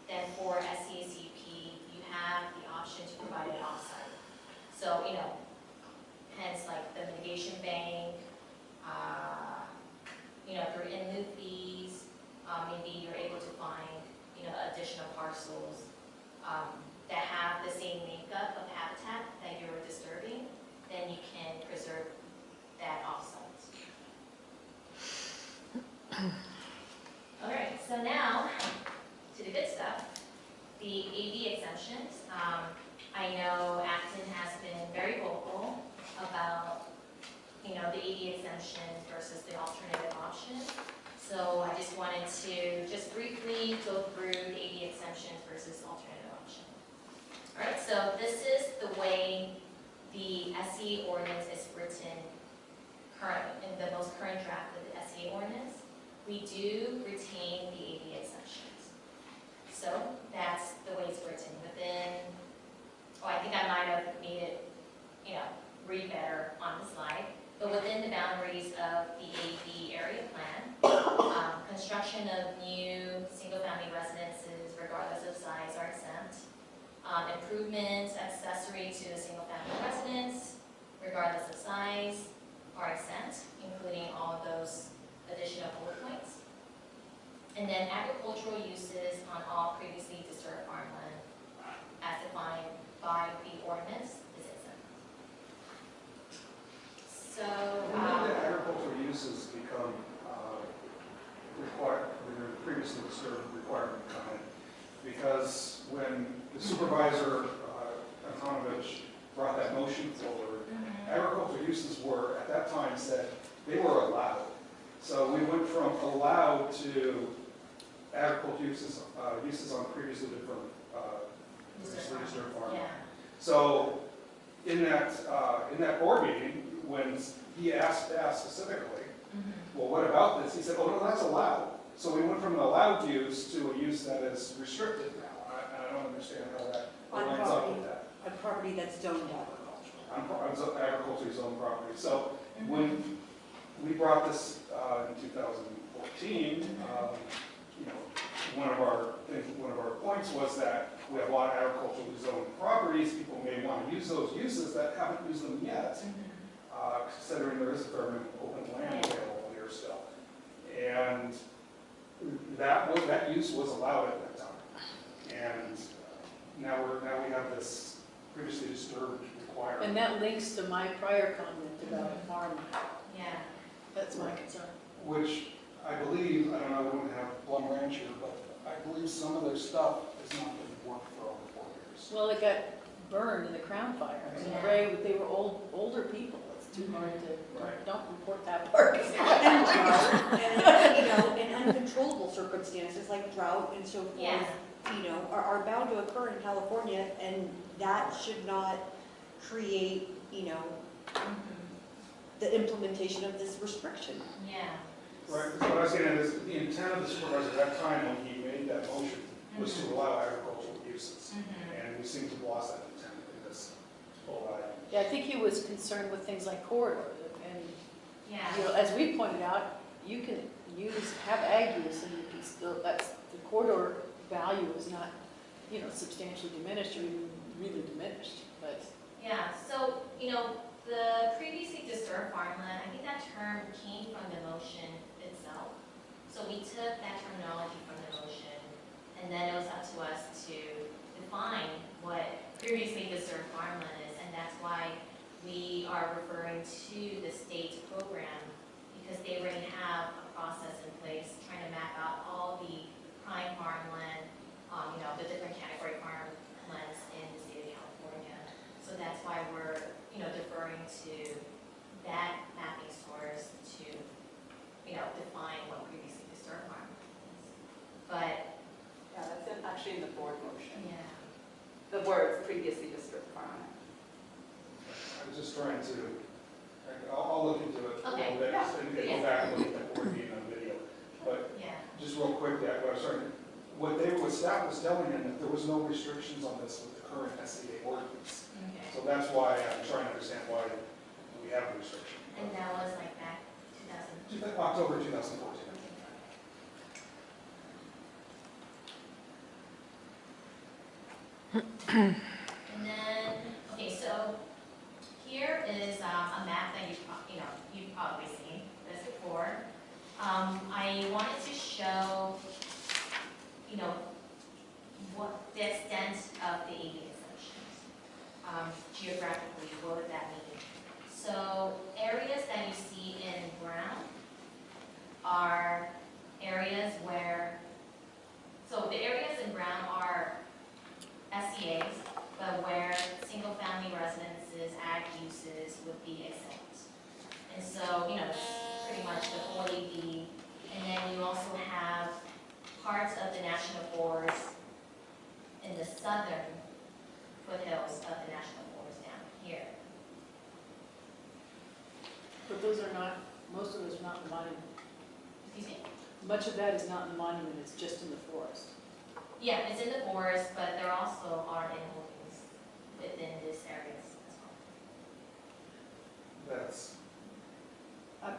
Speaker 2: then for SCACP, you have the option to provide it off site. So, hence like the mitigation bank, through in-lieu fees, maybe you're able to find, additional parcels that have the same makeup of habitat that you're disturbing, then you can preserve that offsite. All right, so now to the good stuff, the AV exemptions. I know Acton has been very vocal about, the AD exemption versus the alternative option. So I just wanted to just briefly go through the AD exemptions versus alternative option. All right, so this is the way the SCA ordinance is written currently, in the most current draft of the SCA ordinance. We do retain the AD exemptions. So that's the way it's written within, I think I might have made it, read better on the slide, but within the boundaries of the AD area plan, construction of new single-family residences, regardless of size, are exempt. Improvements accessory to a single-family residence, regardless of size, are exempt, including all of those additional bullet points. And then agricultural uses on all previously disturbed farmland, as defined by the ordinance, is exempt. So,
Speaker 3: when did the agricultural uses become required, when the previously disturbed requirement come in? Because when the supervisor, Antonovich, brought that motion forward, agricultural uses were, at that time, said they were allowed. So we went from allowed to agricultural uses, uses on previously different, disturbed farmland.
Speaker 2: yeah.
Speaker 3: So in that board meeting, when he asked specifically, well, what about this? He said, oh, no, that's allowed. So we went from an allowed use to a use that is restricted now. And I don't understand how that lines up with that.
Speaker 9: A property that's zoned agricultural.
Speaker 3: On agriculture zone property. So when we brought this in 2014, one of our points was that we have a lot of agriculturally zoned properties. People may want to use those uses that haven't used them yet, considering there is a fair amount of open land available here still. And that use was allowed at that time. And now we have this previously disturbed requirement.
Speaker 10: And that links to my prior comment about a farm.
Speaker 2: Yeah.
Speaker 10: That's my concern.
Speaker 3: Which I believe, I don't know, we don't have Plum Ranch here, but I believe some of their stuff has not been worked for over 4 years.
Speaker 10: Well, it got burned in the Crown Fire. And they were older people. It's too hard to, don't report that part.
Speaker 9: And in uncontrollable circumstances like drought and so forth,
Speaker 2: Yeah.
Speaker 9: Are bound to occur in California, and that should not create, the implementation of this restriction.
Speaker 2: Yeah.
Speaker 3: Right, because what I was getting at is the intent of the supervisor at that time when he made that motion was to allow agricultural uses. And we seem to have lost that intent in this whole item.
Speaker 10: Yeah, I think he was concerned with things like corridor. And,
Speaker 2: Yeah.
Speaker 10: as we pointed out, you can have ag use and you can still, the corridor value is not, substantially diminished or even really diminished. But
Speaker 2: Yeah, so, the previously disturbed farmland, I think that term came from the motion itself. So we took that terminology from the motion, and then it was up to us to define what previously disturbed farmland is, and that's why we are referring to the state's program, because they already have a process in place trying to map out all the prime farmland, the different category farmlands in the state of California. So that's why we're, deferring to that mapping source to, define what previously disturbed farmland is. But,
Speaker 1: Yeah, that's actually in the board motion.
Speaker 2: yeah.
Speaker 1: The words previously disturbed farmland.
Speaker 3: I was just trying to, I'll look into it a
Speaker 2: Okay.
Speaker 3: little bit and go back and look at that board meeting on video. But
Speaker 2: Yeah.
Speaker 3: just real quick, what staff was telling him that there was no restrictions on this with the current SCA ordinance.
Speaker 2: Okay.
Speaker 3: So that's why I'm trying to understand why we have a restriction.
Speaker 2: And that was like back 2000.
Speaker 3: October 2014.
Speaker 2: And then, okay, so here is a map that you've probably seen this before. I wanted to show, what the extent of the AD exemptions. Geographically, what would that mean? So areas that you see in brown are areas where, so the areas in brown are SCAs, but where single-family residences uses, ag uses would be exempt. And so, it's pretty much the whole AV. And then you also have parts of the national forest in the southern foothills of the national forest down here.
Speaker 10: But those are not, most of those are not in the monument.
Speaker 2: Excuse me?
Speaker 10: Much of that is not in the monument, it's just in the forest.
Speaker 2: Yeah, it's in the forest, but there also are inholdings within this area as well.
Speaker 3: That's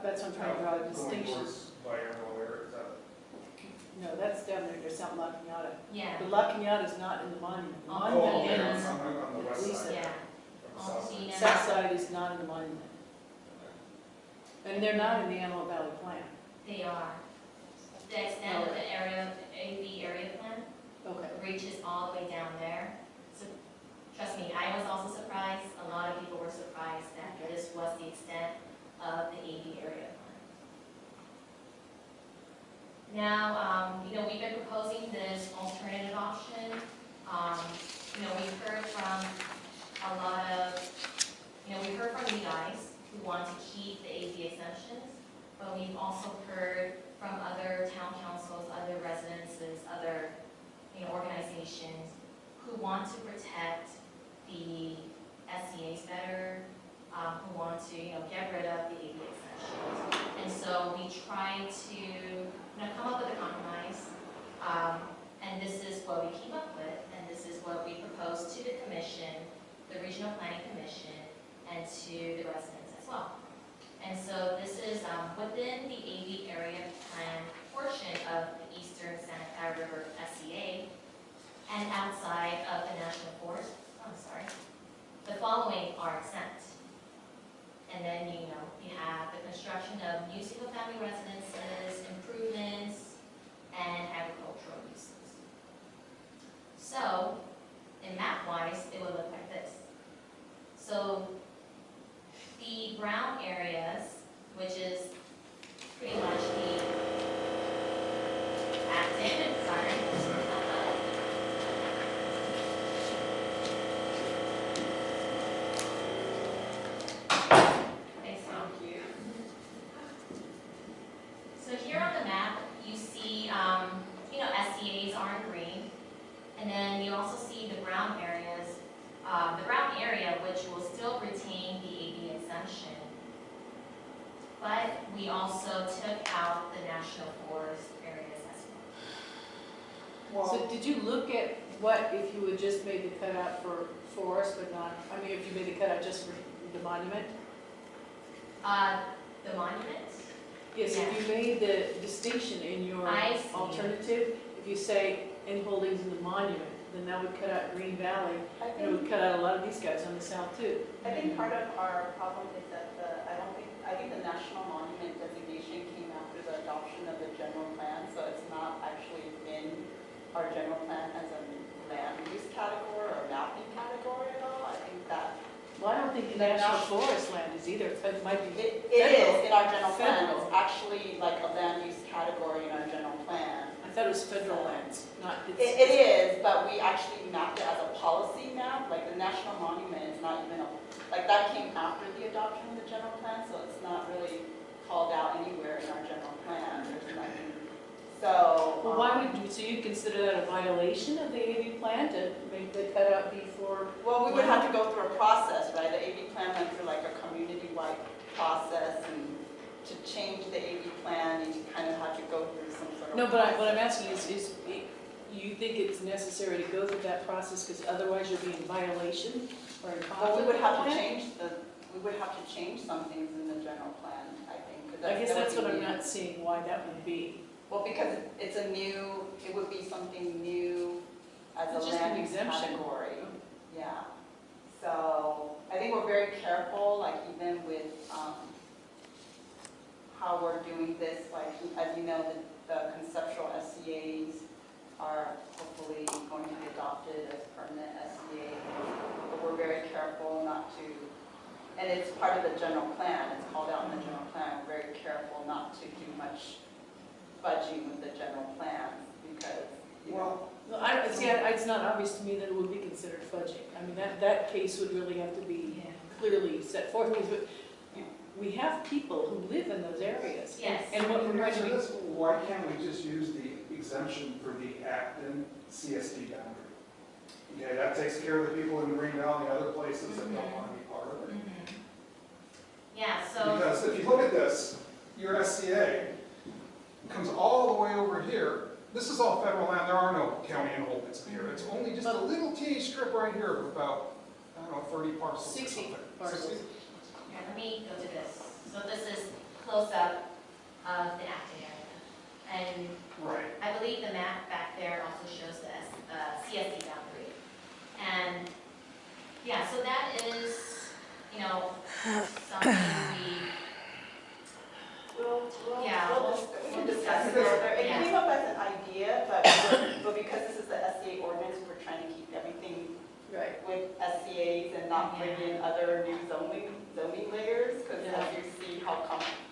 Speaker 10: That's what I'm trying to draw a
Speaker 3: going
Speaker 10: distinction.
Speaker 3: towards biennial area, is that?
Speaker 10: No, that's down there, there's South La Cañada.
Speaker 2: Yeah,
Speaker 10: But La Cañada is not in the monument. The
Speaker 2: Oh,
Speaker 10: monument
Speaker 3: okay,
Speaker 10: ends,
Speaker 3: on the west
Speaker 10: Lisa.
Speaker 3: side.
Speaker 2: yeah.
Speaker 3: on the south side.
Speaker 2: Alcina.
Speaker 10: south side is not in the monument. And they're not in the Antelope Valley plan.
Speaker 2: They are. The extent of the area, AV area plan
Speaker 10: Okay.
Speaker 2: reaches all the way down there. So, trust me, I was also surprised, a lot of people were surprised that this was the extent of the AV area plan. Now, we've been proposing this alternative option. We've heard from a lot of, we've heard from you guys who want to keep the AV exemptions, but we've also heard from other town councils, other residences, other, organizations who want to protect the SCAs better, who want to, get rid of the AV exemptions. And so we try to, come up with a compromise, and this is what we came up with, and this is what we proposed to the commission, the Regional Planning Commission, and to the residents as well. And so this is within the AV area plan portion of the Eastern Santa Clara River SCA, and outside of the National Forest, the following are exempt. And then, you have the construction of new single-family residences, improvements, and agricultural uses. So, in map-wise, it would look like this. So, the brown areas, which is pretty much the Acton, So here on the map, you see, SCAs are in green, and then you also see the brown areas. The brown area, which will still retain the AV exemption, but we also took out the national forest areas as well.
Speaker 10: So did you look at what if you had just made the cutout for forest, but not, if you made the cutout just for the monument?
Speaker 2: The monument?
Speaker 10: Yes, if you made the distinction in your
Speaker 2: I see.
Speaker 10: alternative, if you say in holdings in the monument, then that would cut out Green Valley,
Speaker 1: I
Speaker 10: and it would
Speaker 1: think,
Speaker 10: cut out a lot of these guys on the south too.
Speaker 1: I think part of our problem is that I think the national monument designation came after the adoption of the general plan, so it's not actually in our general plan as a land use category or mapping category at all. I think that
Speaker 10: Well, I don't think the national forest land is either, it might be.
Speaker 1: it is in our general plan.
Speaker 10: Federal.
Speaker 1: It's actually like a land use category in our general plan.
Speaker 10: I thought it was federal lands, not.
Speaker 1: It is, but we actually mapped it as a policy map, like the national monument is not even that came after the adoption of the general plan, so it's not really called out anywhere in our general plan. There's nothing. So.
Speaker 10: Well, why would you, so you consider that a violation of the AV plan to make the cutout be for?
Speaker 1: Well, we would have to go through a process, right? The AV plan went through like a community-wide process, and to change the AV plan, you kind of have to go through some sort of.
Speaker 10: No, but what I'm asking is you think it's necessary to go through that process because otherwise you'll be in violation or in conflict?
Speaker 1: Well, we would have
Speaker 10: with
Speaker 1: to
Speaker 10: the plan?
Speaker 1: change some things in the general plan, I think. 'cause
Speaker 10: I guess that's
Speaker 1: would
Speaker 10: what
Speaker 1: be
Speaker 10: I'm
Speaker 1: new.
Speaker 10: not seeing why that would be.
Speaker 1: Well, because it would be something new as
Speaker 10: It's
Speaker 1: a
Speaker 10: just an
Speaker 1: land use
Speaker 10: exemption.
Speaker 1: category. Yeah. So I think we're very careful, like even with how we're doing this, like as you know, the conceptual SCAs are hopefully going to be adopted as permanent SCAs. But we're very careful not to, and it's part of the general plan, it's called out in the general plan, we're very careful not to do much budging with the general plan because,
Speaker 10: No, it's not obvious to me that it would be considered fudging. That case would really have to be clearly set forth. We have people who live in those areas.
Speaker 2: Yes.
Speaker 10: And what we're going to be,
Speaker 3: Why can't we just use the exemption for the Acton CSD boundary? Okay, that takes care of the people in Green Valley and other places that don't want to be part of it.
Speaker 2: Yeah, so,
Speaker 3: Because if you look at this, your SCA comes all the way over here. This is all federal land. There are no county enrollments in here. It's only just a little teeny strip right here of about, I don't know, 30 parcels or
Speaker 10: 60
Speaker 3: something.
Speaker 10: parcels.
Speaker 3: 60.
Speaker 2: here, let me go to this. So this is close-up of the Acton area. And
Speaker 3: Right.
Speaker 2: I believe the map back there also shows the CSD boundary. And, yeah, so that is, you know, something
Speaker 1: We'll discuss it
Speaker 3: Because-
Speaker 1: further. It
Speaker 2: Yeah.
Speaker 1: came up as an idea, but because this is the SCA ordinance, we're trying to keep everything
Speaker 10: right.
Speaker 1: with SCAs and not bring in other new zoning layers, because
Speaker 10: Yeah.
Speaker 1: as you see how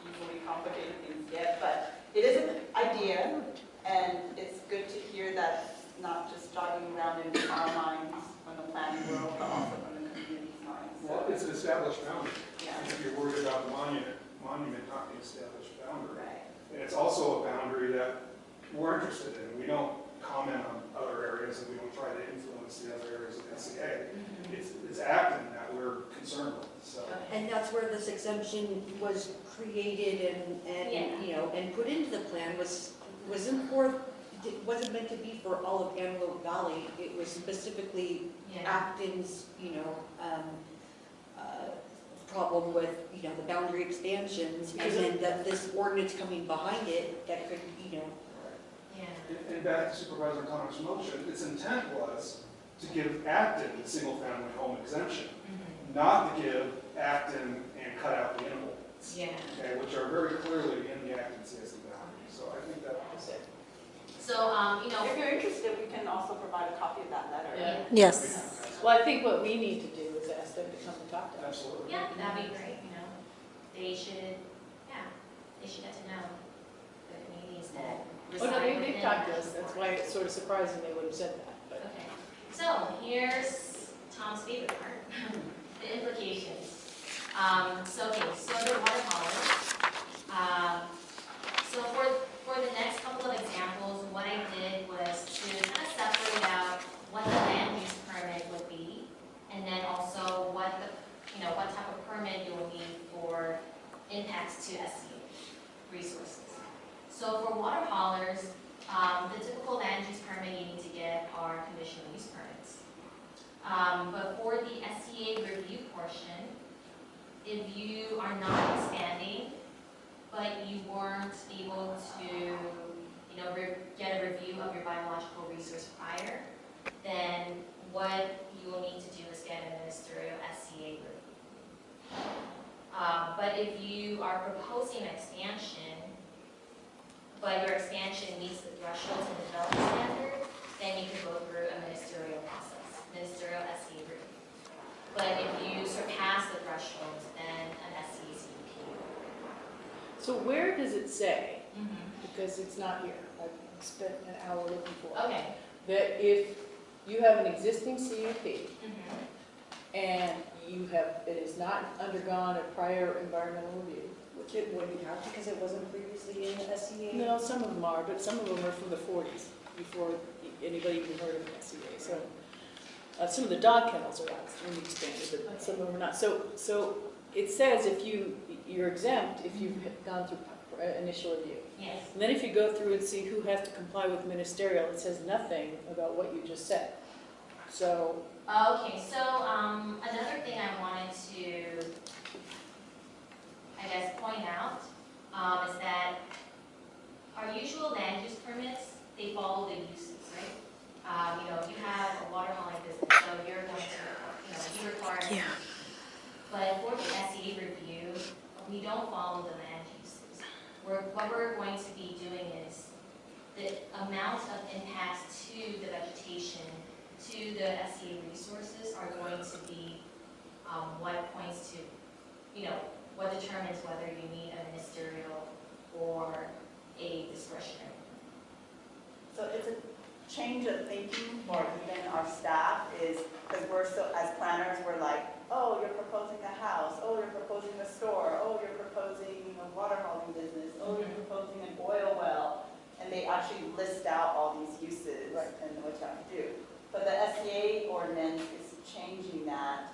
Speaker 1: easily complicated things get. But it is an idea, and it's good to hear that it's not just jogging around in our minds from the planning world, but also from the community's minds.
Speaker 3: Well, it's an established boundary.
Speaker 1: Yeah.
Speaker 3: If you're worried about the monument not being established boundary.
Speaker 1: Right.
Speaker 3: And it's also a boundary that we're interested in. We don't comment on other areas and we don't try to influence the other areas of SCA. It's Acton that we're concerned with, so.
Speaker 9: And that's where this exemption was created and you know, and put into the plan wasn't meant to be for all of Antelope Valley. It was specifically Acton's, you know, problem with, you know, the boundary expansions, and then this ordinance coming behind it that could, you know.
Speaker 3: And back to Supervisor Connor's motion, its intent was to give Acton the single-family home exemption, not to give Acton and cut out the animal, okay, which are very clearly in the Acton CSD boundary. So I think that was it.
Speaker 2: So, you know.
Speaker 1: If you're interested, we can also provide a copy of that letter.
Speaker 10: Yeah.
Speaker 6: Yes.
Speaker 10: Well, I think what we need to do is ask them to come and talk to us.
Speaker 3: Absolutely.
Speaker 2: Yeah, that'd be great, you know. They should get to know the communities that
Speaker 10: Oh, no,
Speaker 2: reside
Speaker 10: they've
Speaker 2: within
Speaker 10: talked to
Speaker 2: that.
Speaker 10: us, that's why it's sort of surprising they would have said that, but.
Speaker 2: Okay, so here's Tom's favorite part, the implications. So the water haulers. So for the next couple of examples, what I did was to kind of separate out what the land use permit would be, and then also what type of permit you will need for impacts to SCA resources. So for water haulers, the typical land use permit you need to get are conditional use permits. But for the SCA review portion, if you are not expanding, but you weren't able to, get a review of your biological resource prior, then what you will need to do is get a ministerial SCA review. But if you are proposing an expansion, but your expansion meets the thresholds and development standard, then you can go through a ministerial process, ministerial SCA review. But if you surpass the thresholds, then an SCA-CUP.
Speaker 10: So where does it say, because it's not here, I've spent an hour looking for it,
Speaker 2: Okay.
Speaker 10: that if you have an existing CUP and it has not undergone a prior environmental review,
Speaker 9: Which it wouldn't have because it wasn't previously in the SCA.
Speaker 10: no, some of them are, but some of them are from the 40s, before anybody even heard of an SCA. So some of the dog kennels are really expanded, but some of them are not. So it says if you're exempt if you've gone through initial review.
Speaker 2: Yes.
Speaker 10: And then if you go through and see who has to comply with ministerial, it says nothing about what you just said. So.
Speaker 2: Okay, so another thing I wanted to, point out is that our usual land use permits, they follow the uses, right? You have a water hauling business, so you're going to, you require.
Speaker 6: Yeah.
Speaker 2: But for the SCA review, we don't follow the land uses. What we're going to be doing is the amount of impacts to the vegetation, to the SCA resources are going to be what points to, what determines whether you need a ministerial or a discretionary.
Speaker 1: So change of thinking for even our staff is, because we're so, as planners, we're like, oh, you're proposing a house, oh, you're proposing a store, oh, you're proposing a water hauling business, oh, you're proposing an oil well, and they actually list out all these uses and what you have to do. But the SCA ordinance is changing that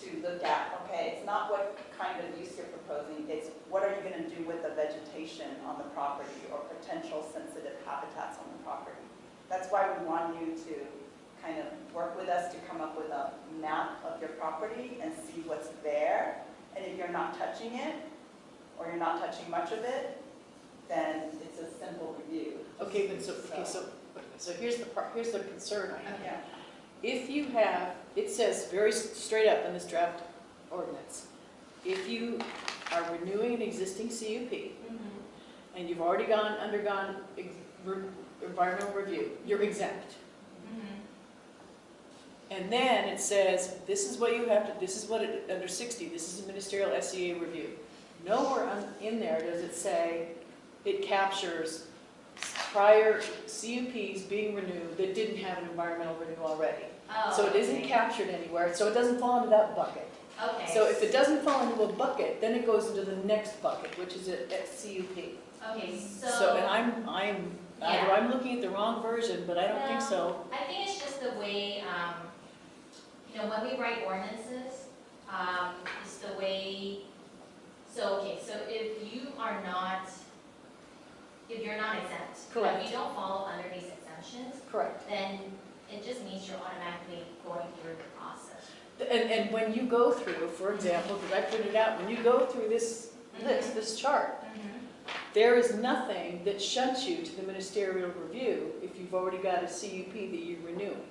Speaker 1: to look at, okay, it's not what kind of use you're proposing, it's what are you going to do with the vegetation on the property or potential sensitive habitats on the property. That's why we want you to kind of work with us to come up with a map of your property and see what's there. And if you're not touching it, or you're not touching much of it, then it's a simple review.
Speaker 10: Okay, but so here's the concern I have.
Speaker 1: Yeah.
Speaker 10: If you have, it says very straight up in this draft ordinance, if you are renewing an existing CUP and you've already undergone environmental review, you're exempt. And then it says, this is what you have to, this is what it, under 60, this is a ministerial SCA review. Nowhere in there does it say it captures prior CUPs being renewed that didn't have an environmental renewal already.
Speaker 2: Oh,
Speaker 10: So it isn't captured anywhere, so it doesn't fall into that bucket.
Speaker 2: Okay.
Speaker 10: So if it doesn't fall into a bucket, then it goes into the next bucket, which is a CUP.
Speaker 2: Okay,
Speaker 10: So, and I'm either I'm looking at the wrong version, but I don't think so.
Speaker 2: I think it's just the way, you know, when we write ordinances, it's the way, so, okay, so if you are not, if you're not exempt,
Speaker 10: Correct.
Speaker 2: if you don't fall under these exemptions,
Speaker 10: Correct.
Speaker 2: then it just means you're automatically going through the process.
Speaker 10: And when you go through, for example, because I printed out, when you go through this list, this chart, there is nothing that shunts you to the ministerial review if you've already got a CUP that you're renewing.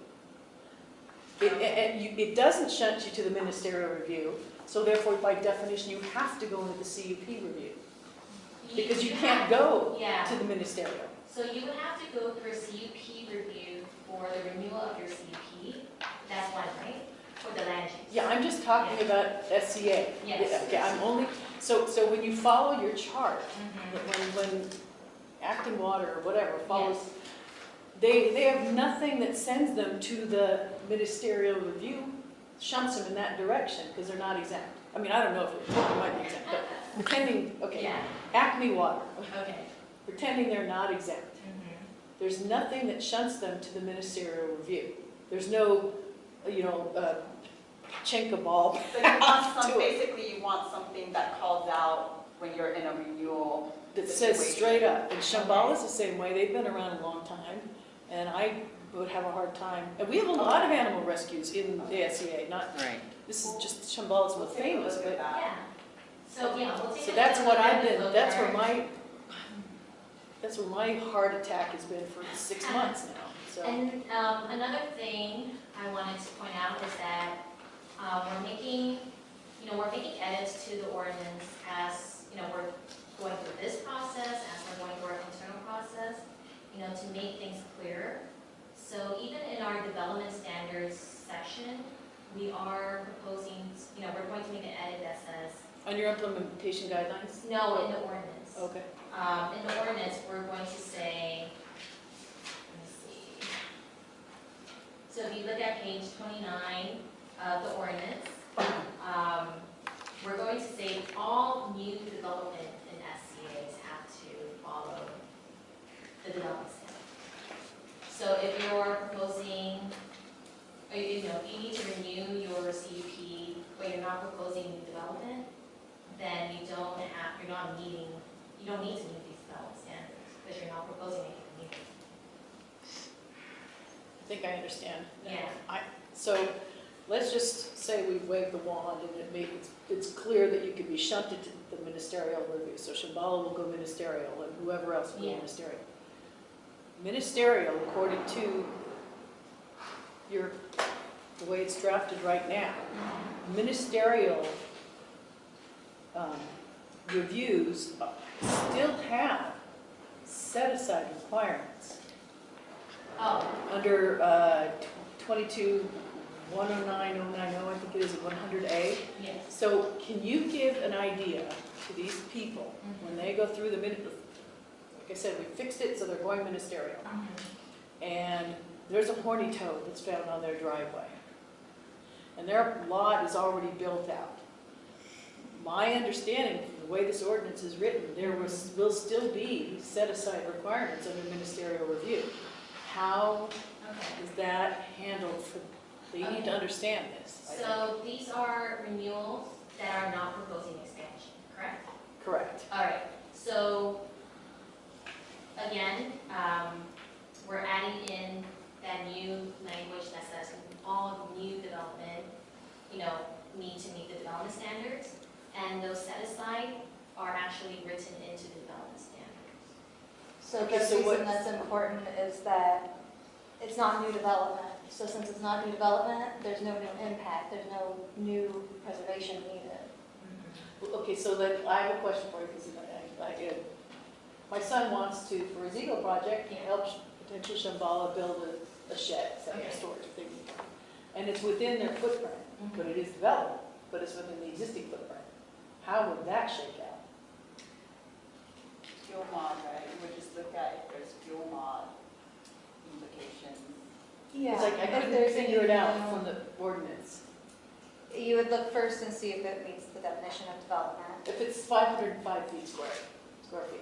Speaker 10: It doesn't shunt you to the ministerial review, so therefore by definition you have to go into the CUP review. Because you can't go to the ministerial.
Speaker 2: So you would have to go through a CUP review for the renewal of your CUP. That's one, right? For the land use.
Speaker 10: Yeah, I'm just talking about SCA.
Speaker 2: Yes.
Speaker 10: Okay, I'm only, so when you follow your chart, when Acton Water or whatever follows, they have nothing that sends them to the ministerial review, shunts them in that direction because they're not exempt. I mean, I don't know if they might be exempt, but pretending, okay, Acme Water,
Speaker 2: Okay.
Speaker 10: pretending they're not exempt. There's nothing that shunts them to the ministerial review. There's no, you know, chink a ball.
Speaker 1: So you want some, basically you want something that calls out when you're in a renewal
Speaker 10: That says straight up, and Shambala's the same way, they've been around a long time, and I would have a hard time, and we have a lot of animal rescues in the SCA, not, this is just Shambala's most famous, but,
Speaker 2: Yeah. So, yeah, we'll take
Speaker 10: so
Speaker 2: a
Speaker 10: that's
Speaker 2: look
Speaker 10: what
Speaker 2: at
Speaker 10: I've
Speaker 2: the
Speaker 10: been,
Speaker 2: book
Speaker 10: that's where
Speaker 2: chart.
Speaker 10: my heart attack has been for 6 months now, so.
Speaker 2: And another thing I wanted to point out is that we're making edits to the ordinance as, you know, we're going through this process, as we're going through our internal process, you know, to make things clearer. So even in our development standards section, we are proposing, you know, we're going to make an edit that says.
Speaker 10: On your implementation guidelines?
Speaker 2: No, in the ordinance.
Speaker 10: Okay.
Speaker 2: In the ordinance, we're going to say, let me see. So if you look at page 29 of the ordinance, we're going to say all new development in SCAs have to follow the development standard. So if you're proposing, or, you know, if you need to renew your CUP, but you're not proposing new development, then you don't need to meet these development standards, because you're not proposing anything new.
Speaker 10: I think I understand.
Speaker 2: Yeah.
Speaker 10: So let's just say we wave the wand and it's clear that you can be shunted to the ministerial review. So Shambala will go ministerial and whoever else will go ministerial. Ministerial, according to the way it's drafted right now, ministerial reviews still have set-aside requirements.
Speaker 2: Oh.
Speaker 10: Under 22-109-090, I think it is 100A.
Speaker 2: Yes.
Speaker 10: So can you give an idea to these people when they go through like I said, we fixed it so they're going ministerial. and there's a horny toad that's found on their driveway. And their lot is already built out. My understanding, from the way this ordinance is written, there will still be set-aside requirements under ministerial review. How is that handled? They need to understand this.
Speaker 2: So these are renewals that are not proposing expansion, correct?
Speaker 10: Correct.
Speaker 2: All right, so again, we're adding in that new language that says all new development, need to meet the development standards, and those set aside are actually written into the development standards.
Speaker 5: So
Speaker 10: Okay,
Speaker 5: the
Speaker 10: so
Speaker 5: reason
Speaker 10: what-
Speaker 5: that's important is that it's not new development. So since it's not new development, there's no new impact, there's no new preservation needed.
Speaker 10: Well, okay, so then I have a question for you, because my son wants to, for his Eagle project, he helps potentially Shambala build a shed, say,
Speaker 2: Okay.
Speaker 10: a storage thing. And it's within their footprint, but it is development, but it's within the existing footprint. How would that shake out?
Speaker 1: Fuel mod, right? We would just look at if there's fuel mod implications.
Speaker 5: Yeah.
Speaker 10: It's like, I
Speaker 5: if
Speaker 10: couldn't
Speaker 5: there's
Speaker 10: figure it
Speaker 5: any,
Speaker 10: out from the ordinance.
Speaker 5: You would look first and see if it meets the definition of development.
Speaker 10: If it's 505 feet square feet.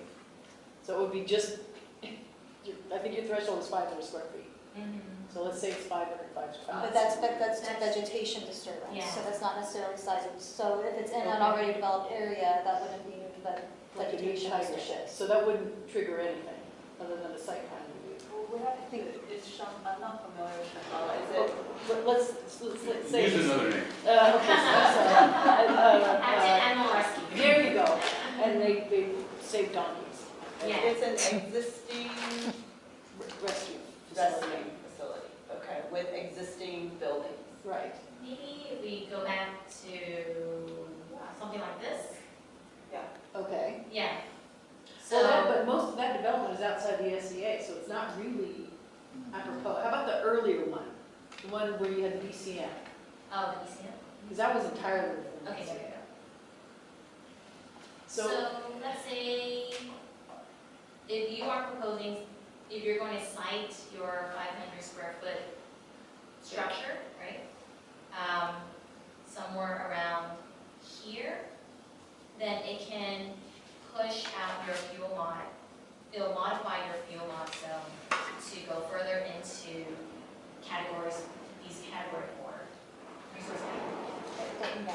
Speaker 10: So it would be just, I think your threshold is 500 square feet. So let's say it's 505 square
Speaker 5: But
Speaker 10: feet.
Speaker 5: that's vegetation disturbance,
Speaker 2: Yeah.
Speaker 5: so that's not necessarily size of, so if it's in an
Speaker 10: Okay.
Speaker 5: already developed area, that wouldn't be new
Speaker 10: Like a new
Speaker 5: vegetation
Speaker 10: tiger shed.
Speaker 5: disturbance.
Speaker 10: So that wouldn't trigger anything, other than the site plan review.
Speaker 1: Well, we have to think, I'm not familiar with Shambala, is it?
Speaker 10: But let's say.
Speaker 8: Use another name.
Speaker 10: Okay, I'm sorry.
Speaker 2: Acton Animal Rescue.
Speaker 10: There you go. And they save donkeys.
Speaker 2: Yeah.
Speaker 1: It's an existing
Speaker 10: Rescue.
Speaker 1: rescue facility, okay, with existing buildings.
Speaker 10: Right.
Speaker 2: Maybe if we go back to something like this.
Speaker 10: Okay.
Speaker 2: Yeah.
Speaker 10: So that,
Speaker 2: So,
Speaker 10: but most of that development is outside the SCA, so it's not really apropos. How about the earlier one? The one where you had the BCM?
Speaker 2: oh, the ECM.
Speaker 10: Because that was entirely within the
Speaker 2: Okay, there we
Speaker 10: SCA.
Speaker 2: go.
Speaker 10: So,
Speaker 2: So let's say if you are proposing, if you're going to cite your 500 square foot structure, right? Somewhere around here, then it can push out your fuel mod. It'll modify your fuel mod zone to go further into categories, these category 4 resource categories.
Speaker 5: It may.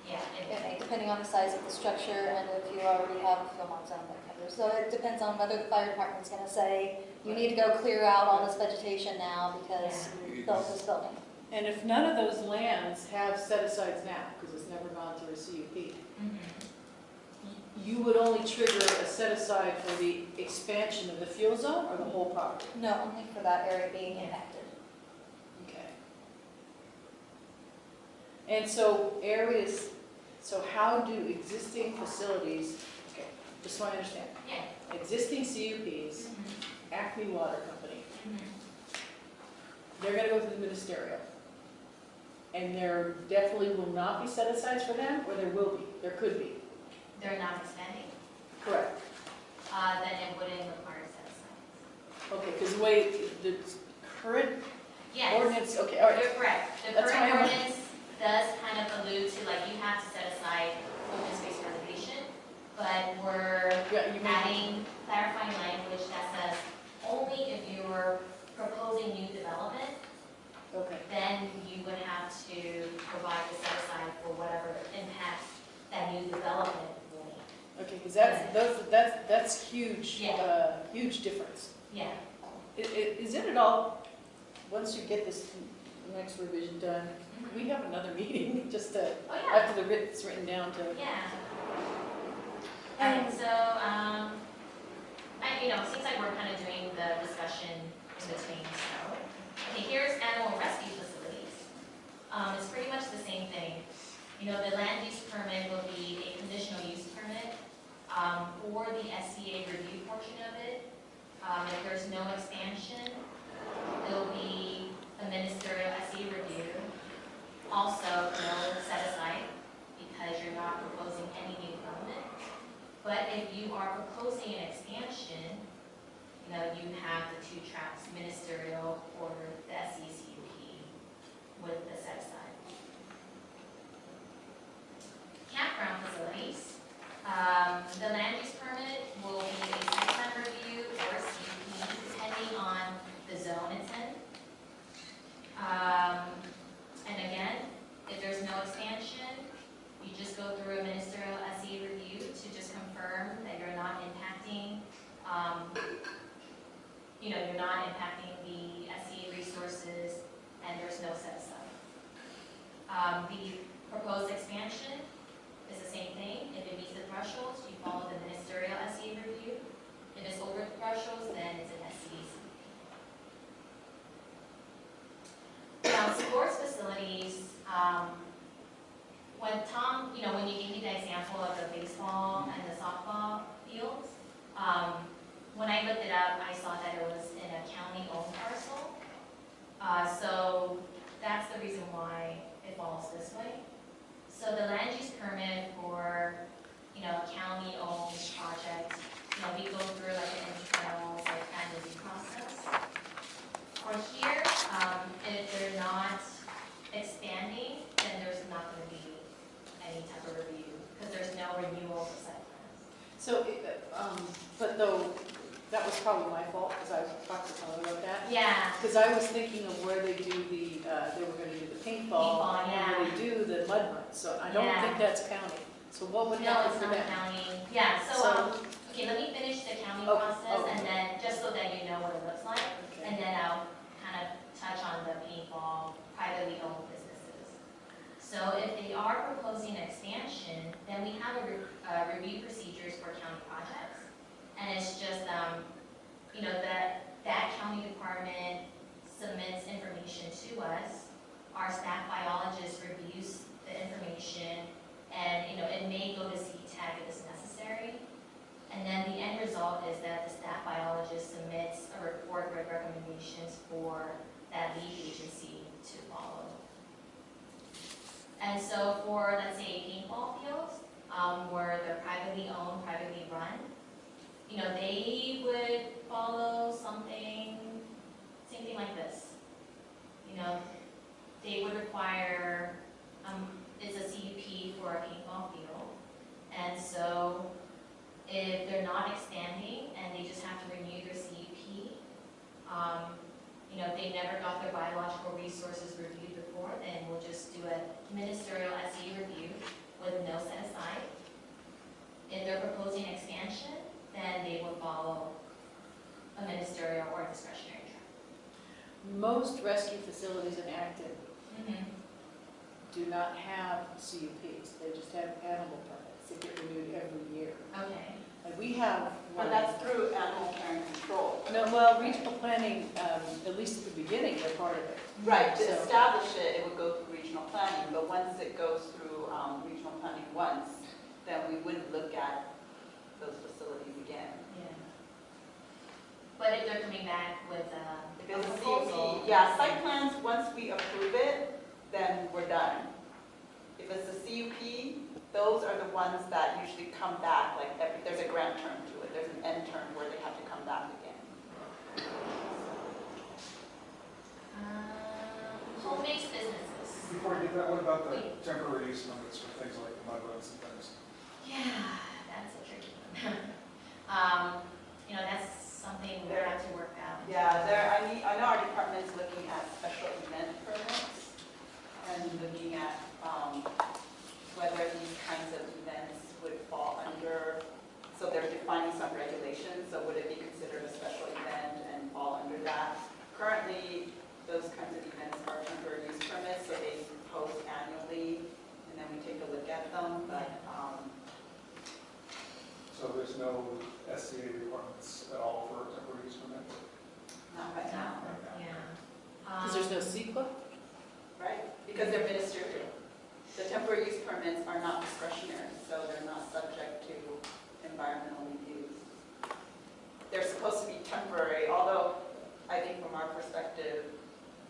Speaker 2: Yeah,
Speaker 5: It may, depending on the size of the structure and if you already have a film on zone that covers. So it depends on whether the fire department's gonna say, you need to go clear out all this vegetation now because you built this building.
Speaker 10: and if none of those lands have set-asides now, because it's never gone through a CUP, you would only trigger a set-aside for the expansion of the fuel zone or the whole property?
Speaker 5: No, only for that area being impacted.
Speaker 10: Okay. And so areas, so how do existing facilities, okay, just so I understand,
Speaker 2: Yeah.
Speaker 10: existing CUPs, Acme Water Company, they're gonna go through the ministerial. And there definitely will not be set-asides for them, or there will be, there could be.
Speaker 2: They're not expanding,
Speaker 10: Correct.
Speaker 2: then it wouldn't require set aside.
Speaker 10: Okay, because the way the current
Speaker 2: Yes,
Speaker 10: ordinance, okay, all right.
Speaker 2: you're correct. The
Speaker 10: That's
Speaker 2: current
Speaker 10: why I'm-
Speaker 2: ordinance does kind of allude to, like, you have to set aside open space preservation, but we're
Speaker 10: Yeah, you may,
Speaker 2: adding clarifying language that says only if you're proposing new development,
Speaker 10: okay.
Speaker 2: then you would have to provide the set aside for whatever impacts that new development will make.
Speaker 10: Okay, because that's huge,
Speaker 2: Yeah.
Speaker 10: huge difference.
Speaker 2: Yeah.
Speaker 10: Is it at all, once you get this next revision done, can we have another meeting just to,
Speaker 2: Oh, yeah.
Speaker 10: after it's written down to?
Speaker 2: Yeah. And so, it seems like we're kind of doing the discussion in between, so. Okay, here's animal rescue facilities. It's pretty much the same thing. The land use permit will be a conditional use permit for the SCA review portion of it. If there's no expansion, it'll be a ministerial SCA review. Also, no set aside, because you're not proposing any new development. But if you are proposing an expansion, you have the two tracks, ministerial or the SCCUP with the set aside. Campground facilities. The land use permit will be a site plan review or CUP depending on the zone it's in. And again, if there's no expansion, you just go through a ministerial SE review to just confirm that you're not impacting, you're not impacting the SE resources and there's no set aside. The proposed expansion is the same thing. If it meets the thresholds, you follow the ministerial SE review. If it's over the thresholds, then it's an SEC. Now, sports facilities, when Tom, when you gave me the example of the baseball and the softball fields, when I looked it up, I saw that it was in a county-owned parcel. So that's the reason why it falls this way. So the land use permit for, a county-owned project, we go through like an internal site plan review process. For here, if they're not expanding, then there's not going to be any type of review because there's no renewal of site plans.
Speaker 10: So, but though, that was probably my fault because I talked to someone about that.
Speaker 2: Yeah.
Speaker 10: Because I was thinking of where they do they were going to do the paintball, and where they do the mud runs. So I don't think that's county. So what would
Speaker 2: No,
Speaker 10: happen
Speaker 2: it's
Speaker 10: for
Speaker 2: not
Speaker 10: them?
Speaker 2: county. Yeah, so, okay, let me finish the county process and then, just so that you know what it looks like, and then I'll kind of touch on the paintball, privately owned businesses. So if they are proposing an expansion, then we have a review procedures for county projects. And it's just, that county department submits information to us. Our staff biologist reviews the information, and it may go to CTAG if it's necessary. And then the end result is that the staff biologist submits a report with recommendations for that lead agency to follow. And so for, let's say, paintball fields, where they're privately owned, privately run, they would follow something, same thing like this. They would require, it's a CUP for a paintball field. And so if they're not expanding and they just have to renew their CUP, if they never got their biological resources reviewed before, then we'll just do a ministerial SE review with no set aside. If they're proposing expansion, then they will follow a ministerial or discretionary track.
Speaker 10: Most rescue facilities in Acton do not have CUPs. They just have animal permits that get renewed every year.
Speaker 2: Okay.
Speaker 10: And we have one.
Speaker 1: But that's through animal care and control.
Speaker 10: No, well, regional planning, at least at the beginning, they're part of it.
Speaker 1: Right, to
Speaker 10: So-
Speaker 1: establish it, it would go through regional planning, but once it goes through regional planning once, then we wouldn't look at those facilities again.
Speaker 2: Yeah. But if they're coming back with a
Speaker 1: If it's a
Speaker 2: proposal.
Speaker 1: CUP, yeah, site plans, once we approve it, then we're done. If it's a CUP, those are the ones that usually come back, like there's a grant term to it, there's an end term where they have to come back again.
Speaker 2: Home-based businesses.
Speaker 3: Before you get that, what about the temporary use limits for things like mud runs and things?
Speaker 2: Yeah, that's a tricky one. That's something we have to work out.
Speaker 1: Yeah, I know our department's looking at special event permits and looking at whether these kinds of events would fall under, so they're defining some regulations, so would it be considered a special event and fall under that? Currently, those kinds of events are temporary use permits, so they post annually, and then we take a look at them, but
Speaker 3: So there's no SCA requirements at all for a temporary use permit?
Speaker 1: not right now,
Speaker 2: Yeah.
Speaker 10: Because there's no CEQA?
Speaker 1: right? Because they're ministerial. The temporary use permits are not discretionary, so they're not subject to environmental reviews. They're supposed to be temporary, although I think from our perspective,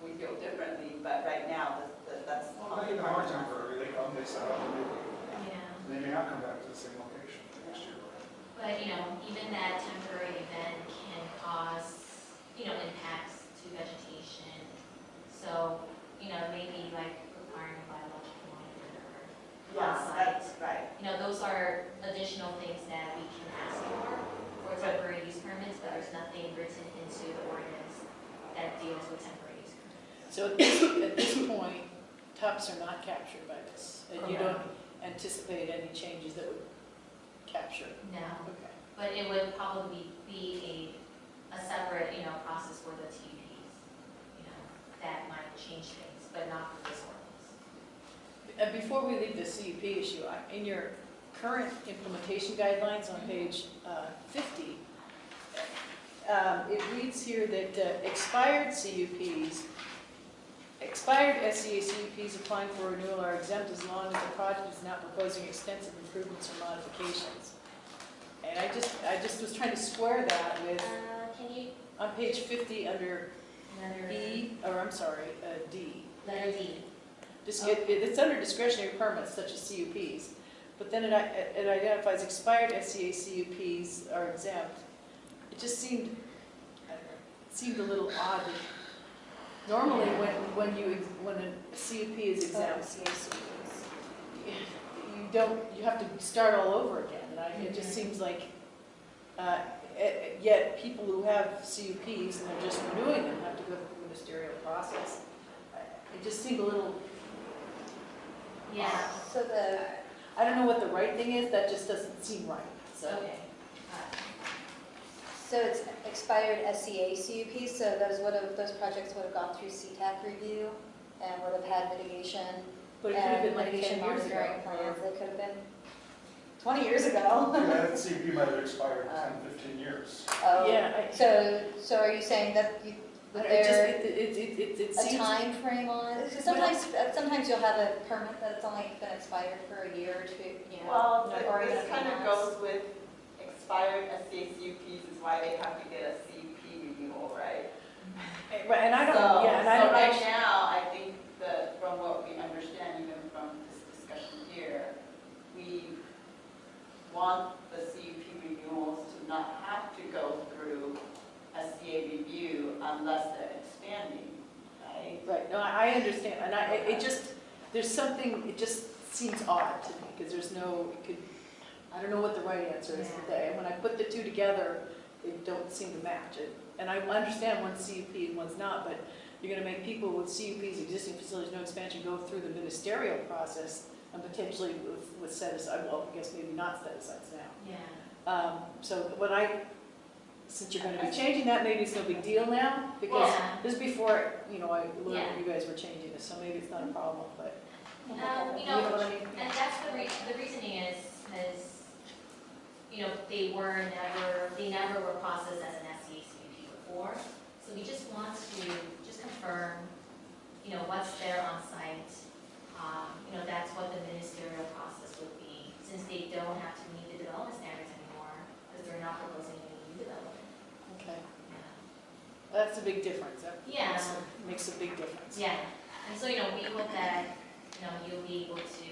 Speaker 1: we feel differently, but right now, that's.
Speaker 3: Well, they even are temporary, they come, they set up, and they leave.
Speaker 2: Yeah.
Speaker 3: They may not come back to the same location next year.
Speaker 2: But, even that temporary event can cause, impacts to vegetation. So, maybe like requiring a biological monitor on site.
Speaker 1: That's right.
Speaker 2: Those are additional things that we can ask for temporary use permits, but there's nothing written into the ordinance that deals with temporary use permits.
Speaker 10: So at this point, tups are not captured by this, and you don't anticipate any changes that would capture?
Speaker 2: No,
Speaker 10: Okay.
Speaker 2: but it would probably be a separate, process for the TUPs, that might change things, but not for this ordinance.
Speaker 10: And before we leave the CUP issue, in your current implementation guidelines on page 50, it reads here that expired CUPs, expired SCA CUPs applying for renewal are exempt as long as the project is not proposing extensive improvements or modifications. And I just was trying to square that with,
Speaker 2: Can you,
Speaker 10: on page 50 under D.
Speaker 2: letter D.
Speaker 10: It's under discretionary permits such as CUPs, but then it identifies expired SCA CUPs are exempt. It just seemed, I don't know, it seemed a little odd. Normally, when a CUP is exempt, you have to start all over again. And it just seems like, yet people who have CUPs and they're just renewing them have to go through the ministerial process. It just seemed a little.
Speaker 2: Yeah.
Speaker 5: So
Speaker 10: I don't know what the right thing is. That just doesn't seem right. So.
Speaker 2: Okay.
Speaker 5: So it's expired SCA CUP, so those projects would have gone through CTAC review and would have had mitigation.
Speaker 10: But it could have been like
Speaker 5: mitigation
Speaker 10: 10 years ago.
Speaker 5: monitoring plans. They could have been 20 years ago.
Speaker 3: That CUP might have expired 10, 15 years.
Speaker 5: Oh,
Speaker 10: Yeah.
Speaker 5: so are you saying that
Speaker 10: It
Speaker 5: a
Speaker 10: seems.
Speaker 5: time frame on it? Sometimes you'll have a permit that's only been expired for a year or two,
Speaker 1: Well,
Speaker 5: or even
Speaker 1: this
Speaker 5: a
Speaker 1: kind
Speaker 5: few
Speaker 1: of
Speaker 5: months.
Speaker 1: goes with expired SCA CUPs is why they have to get a CUP renewal, right?
Speaker 10: Right, and I don't.
Speaker 1: So,
Speaker 10: Yeah, and I
Speaker 1: so
Speaker 10: don't.
Speaker 1: right now, I think that from what we understand, even from this discussion here, we want the CUP renewals to not have to go through SCA review unless they're expanding, right?
Speaker 10: Right, no, I understand, and it just, there's something, it just seems odd to me, because there's no, I don't know what the right answer is today, and when I put the two together, they don't seem to match it. And I understand one's CUP and one's not, but you're gonna make people with CUPs, existing facilities, no expansion, go through the ministerial process and potentially with set aside, well, I guess maybe not set asides now.
Speaker 2: Yeah.
Speaker 10: So since you're going to be changing that, maybe it's no big deal now, because this is before, I learned that you guys were changing this, so maybe it's not a problem, but.
Speaker 2: And that's the reasoning is because, they never were processed as an SCA CUP before. So we just want to confirm, what's there on site. That's what the ministerial process would be, since they don't have to meet the development standards anymore, because they're not proposing any new development.
Speaker 10: Okay.
Speaker 2: Yeah.
Speaker 10: That's a big difference. That
Speaker 2: Yeah.
Speaker 10: makes a big difference.
Speaker 2: Yeah, and so, we hope that, you'll be able to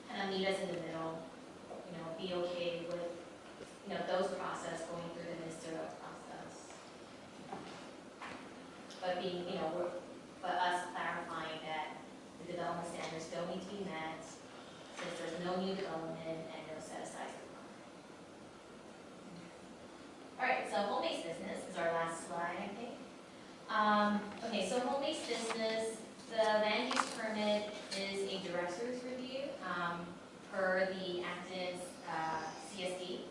Speaker 2: kind of meet us in the middle, be okay with, those process going through the ministerial process. But being, but us clarifying that the development standards still need to be met, since there's no new development and no set-asides required. All right, so home-based business is our last slide, I think. Okay, so home-based business, the land use permit is a director's review per the Acton CSD.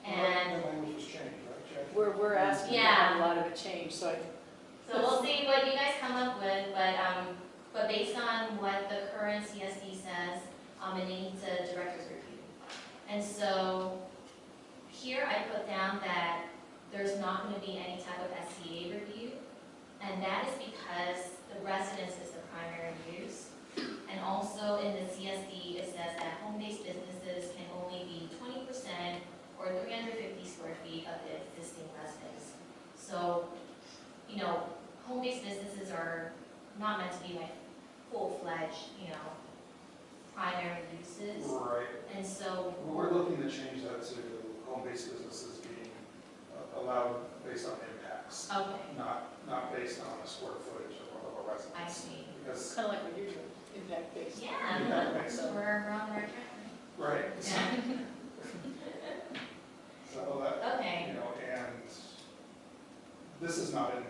Speaker 2: And
Speaker 3: The language was changed, right, Jack?
Speaker 10: We're asking to have a lot of it changed, so
Speaker 2: so we'll see what you guys come up with, but based on what the current CSD says, it needs a director's review. And so here I put down that there's not going to be any type of SCA review, and that is because the residence is the primary use. And also in the CSD, it says that home-based businesses can only be 20% or 350 square feet of the existing residence. So, home-based businesses are not meant to be like full-fledged, primary uses.
Speaker 3: Right.
Speaker 2: And so
Speaker 3: We're looking to change that to home-based businesses being a allowed based on impacts,
Speaker 2: Okay,
Speaker 3: not based on the square footage of a residence.
Speaker 2: I see.
Speaker 3: Because,
Speaker 10: Kind of like what you're doing, impact-based.
Speaker 2: Yeah,
Speaker 3: Impact-based.
Speaker 2: so we're on the right track.
Speaker 3: right.
Speaker 2: Yeah.
Speaker 3: So that,
Speaker 2: Okay.
Speaker 3: you know, and this is not in the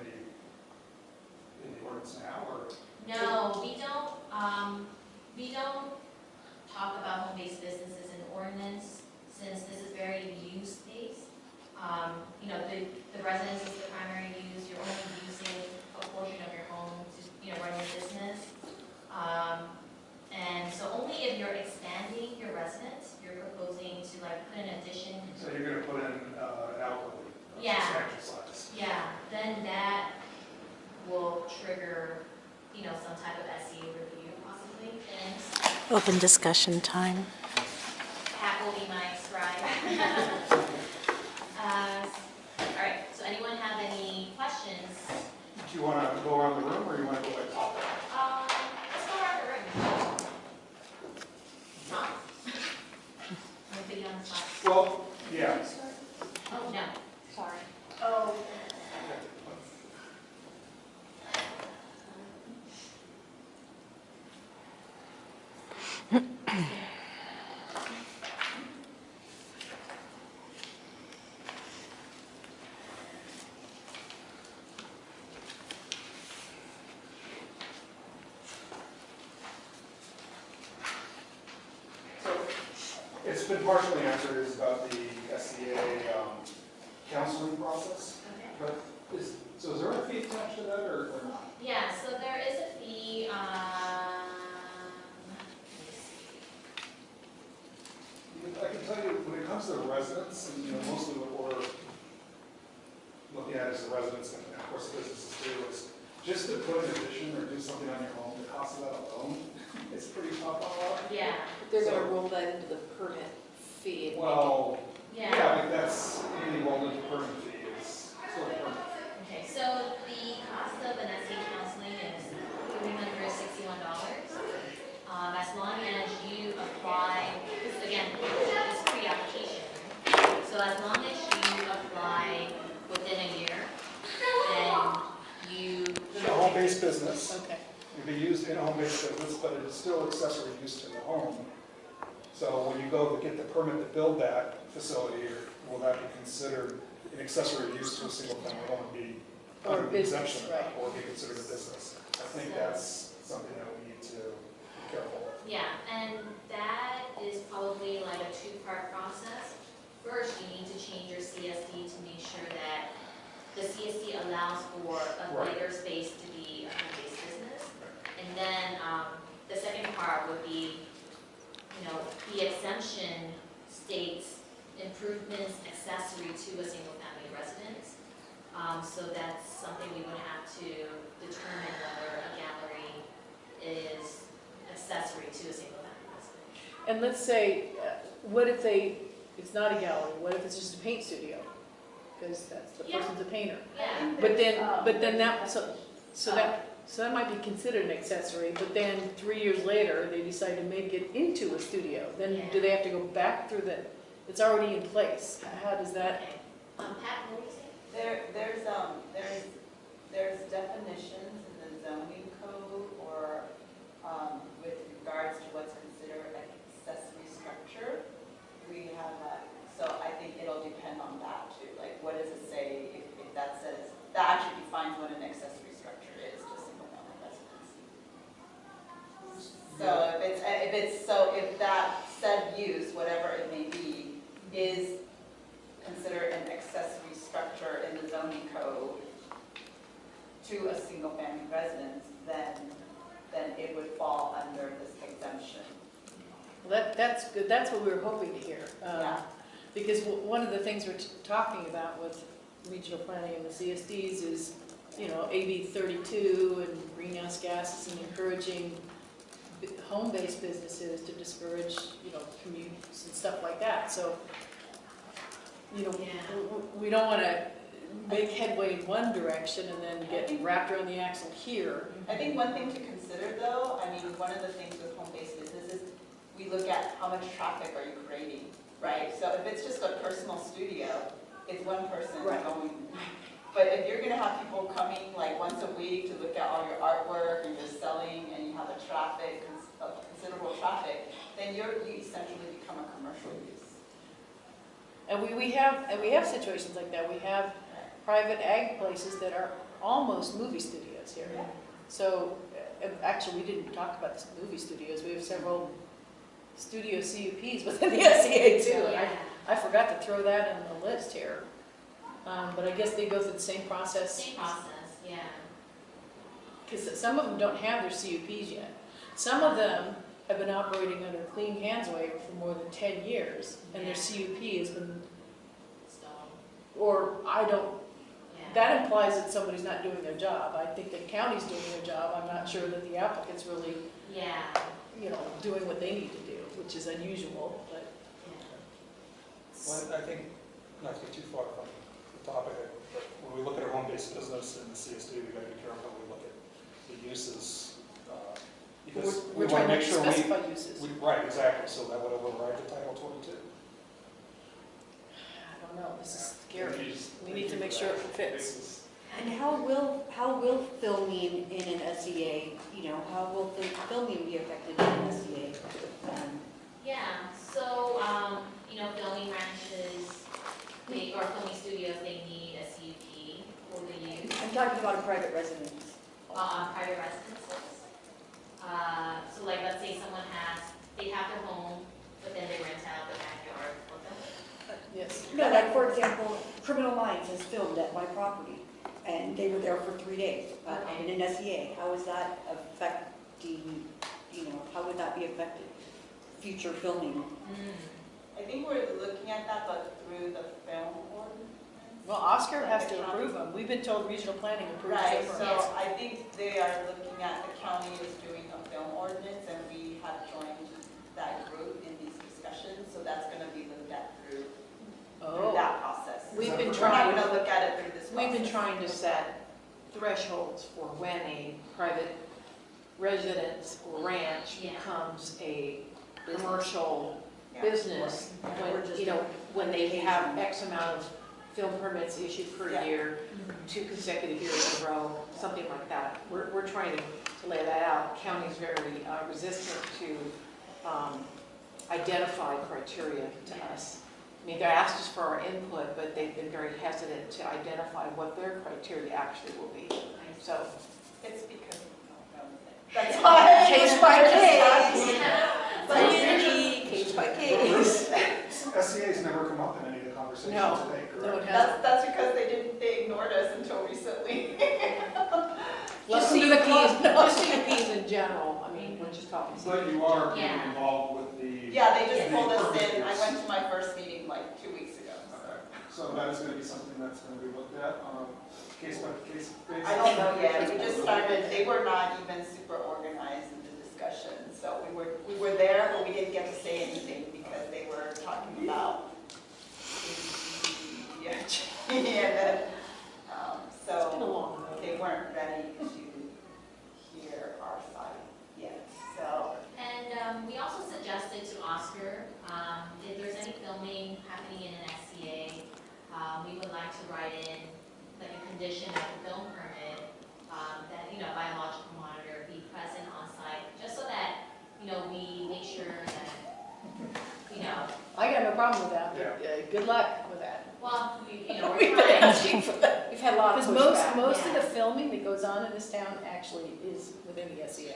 Speaker 3: ordinance now, or?
Speaker 2: No, we don't talk about home-based businesses in ordinance, since this is very use-based. You know, the residence is the primary use, you're only using a portion of your home to, you know, run your business. And so only if you're expanding your residence, you're proposing to like put an addition.
Speaker 3: So you're gonna put in an outbuilding of
Speaker 2: Yeah.
Speaker 3: substantial size.
Speaker 2: Yeah, then that will trigger, you know, some type of SE review possibly, and
Speaker 6: Open discussion time.
Speaker 2: Pat will be my scribe. All right, so anyone have any questions?
Speaker 3: Do you wanna go around the room, or you wanna go like top?
Speaker 2: Let's go around the room. Tom? I'm gonna put you on the spot.
Speaker 3: Well, yeah.
Speaker 2: Oh, no,
Speaker 5: Sorry.
Speaker 10: Oh,
Speaker 3: It's been partially answered, is about the Sdh counseling process.
Speaker 2: okay.
Speaker 3: But so is there a fee attached to that, or?
Speaker 2: Yeah, so there is a fee, let me see.
Speaker 3: I can tell you, when it comes to residents, and you know, mostly what we're looking at is the residents, and of course the businesses too, is just to put an addition or do something on your home, the cost of that alone, it's pretty tough on a lot.
Speaker 2: Yeah,
Speaker 10: they're gonna roll that into the permit fee.
Speaker 3: Well,
Speaker 2: yeah.
Speaker 3: yeah, like that's, anything rolled into permit fee is still a permit.
Speaker 2: Okay, so the cost of an Sdh Counseling is $361. As long as you apply, because again, it's pre-application. So as long as you apply within a year, then you.
Speaker 3: In a home-based business,
Speaker 10: Okay.
Speaker 3: it can be used in a home-based business, but it's still accessory use to the home. So when you go to get the permit to build that facility, will that be considered an accessory use to a single-family home and be
Speaker 10: Or
Speaker 3: under the
Speaker 10: business,
Speaker 3: exemption of
Speaker 10: right.
Speaker 3: that, or be considered a business? I think that's something that we need to be careful of.
Speaker 2: Yeah, and that is probably like a two-part process. First, you need to change your CSD to make sure that the CSD allows for a
Speaker 3: Right.
Speaker 2: bigger space to be a home-based business. And then the second part would be, you know, the exemption states improvements accessory to a single-family residence. So that's something we would have to determine whether a gallery is accessory to a single-family residence.
Speaker 10: And let's say, what if it's not a gallery, what if it's just a paint studio? Because that's, the
Speaker 2: Yeah.
Speaker 10: person's a painter.
Speaker 2: Yeah,
Speaker 10: But then that, so that might be considered an accessory, but then 3 years later, they decide to make it into a studio. Then
Speaker 2: Yeah.
Speaker 10: do they have to go back through it's already in place? How does that?
Speaker 2: okay. Pat, what were you saying?
Speaker 1: There's definitions in the zoning code or with regards to what's considered an accessory structure. We have that, so I think it'll depend on that too. Like, what does it say if that says, that actually defines what an accessory structure is to a single-family residence. So if that said use, whatever it may be, is considered an accessory structure in the zoning code to a single-family residence, then it would fall under this exemption.
Speaker 10: Well, that's good, that's what we were hoping to hear.
Speaker 1: Yeah.
Speaker 10: Because one of the things we're talking about with regional planning and the CSDs is, you know, AB 32 and greenhouse gases and encouraging home-based businesses to discourage, you know, commutes and stuff like that. So, you know, we don't want to make headway in one direction and then get wrapped around the axle here.
Speaker 1: I think one thing to consider though, I mean, one of the things with home-based businesses, we look at how much traffic are you creating, right? So if it's just a personal studio, it's one person
Speaker 10: Right.
Speaker 1: going. But if you're gonna have people coming like once a week to look at all your artwork and you're selling and you have a considerable traffic, then you essentially become a commercial use.
Speaker 10: And we have situations like that. We have private ag places that are almost movie studios here.
Speaker 1: Yeah.
Speaker 10: So, actually, we didn't talk about the movie studios. We have several studio CUPs within the SCA too. And I forgot to throw that in the list here. But I guess they go through the same process.
Speaker 2: Same process, yeah.
Speaker 10: Because some of them don't have their CUPs yet. Some of them have been operating under Clean Hands waiver for more than 10 years, and their CUP has been,
Speaker 2: So,
Speaker 10: or I don't,
Speaker 2: yeah.
Speaker 10: that implies that somebody's not doing their job. I think the county's doing their job. I'm not sure that the applicant's really,
Speaker 2: Yeah.
Speaker 10: doing what they need to do, which is unusual, but.
Speaker 3: Well, I think, not to get too far from the topic, but when we look at our home-based business in the CSD, we got to be careful when we look at the uses, because we
Speaker 10: We're
Speaker 3: want
Speaker 10: trying
Speaker 3: to
Speaker 10: to
Speaker 3: make sure
Speaker 10: specify uses.
Speaker 3: right, exactly, so that would override the Title 22.
Speaker 10: I don't know, this is scary. We need to make sure it fits.
Speaker 9: And how will filming in an SCA, how will the filming be affected in an SCA?
Speaker 2: Yeah, so, filming ranches, or filming studios, they need a CUP for the use,
Speaker 9: I'm talking about a private residence.
Speaker 2: private residences. So like, let's say someone they have their home, but then they rent out the backyard for them.
Speaker 10: Yes.
Speaker 9: No, like for example, Criminal Minds has filmed at my property, and they were there for 3 days.
Speaker 2: Okay.
Speaker 9: In an SCA, how is that affecting, how would that be affected? Future filming?
Speaker 1: I think we're looking at that, but through the film ordinance.
Speaker 10: Well, Oscar has to approve them. We've been told regional planning approves
Speaker 1: Right,
Speaker 10: them.
Speaker 1: so I think they are looking at, the county is doing a film ordinance, and we have joined that group in these discussions, so that's gonna be looked at through that process.
Speaker 10: We've been
Speaker 1: We're not
Speaker 10: trying,
Speaker 1: gonna look at it through this process.
Speaker 7: We've been trying to set thresholds for when a private residence or ranch
Speaker 2: Yeah.
Speaker 7: becomes a commercial
Speaker 1: Yeah.
Speaker 7: business, when they have X amount of film permits issued per
Speaker 1: Yeah.
Speaker 7: year, 2 consecutive years in a row, something like that. We're trying to lay that out. County's very resistant to identify criteria to us. I mean, they asked us for our input, but they've been very hesitant to identify what their criteria actually will be. So,
Speaker 1: It's because we don't know. That's why.
Speaker 7: case by case.
Speaker 10: case by case.
Speaker 3: SCA's never come up in any of the conversations
Speaker 10: No.
Speaker 3: today,
Speaker 10: No,
Speaker 3: correct?
Speaker 10: it hasn't.
Speaker 1: That's because they ignored us until recently.
Speaker 7: Just CUPs in general, I mean, we're just talking.
Speaker 3: But you are getting
Speaker 2: Yeah.
Speaker 3: involved with the...
Speaker 1: Yeah, they just
Speaker 3: the
Speaker 1: pulled us
Speaker 3: permit
Speaker 1: in. I
Speaker 3: use.
Speaker 1: went to my first meeting like 2 weeks ago.
Speaker 3: Okay. So that is going to be something that's going to be looked at on a case-by-case basis?
Speaker 1: I don't know yet. We just started, they were not even super organized in the discussion. So we were there, but we didn't get to say anything because they were talking about and then,
Speaker 10: It's been a
Speaker 1: so
Speaker 10: long road.
Speaker 1: they weren't ready to hear our side yet. So
Speaker 2: And we also suggested to Oscar, if there's any filming happening in an SCA, we would like to write in like a condition of the film permit, that, biological monitor be present on site, just so that, we make sure that,
Speaker 10: I got no problem with that.
Speaker 3: Yeah.
Speaker 10: Good luck with that.
Speaker 2: well, we're
Speaker 10: We've been
Speaker 2: trying.
Speaker 10: asking for that.
Speaker 7: We've had a lot of
Speaker 10: Because
Speaker 7: pushback.
Speaker 10: most of
Speaker 2: Yeah.
Speaker 10: the filming that goes on in this town actually is within the SCA.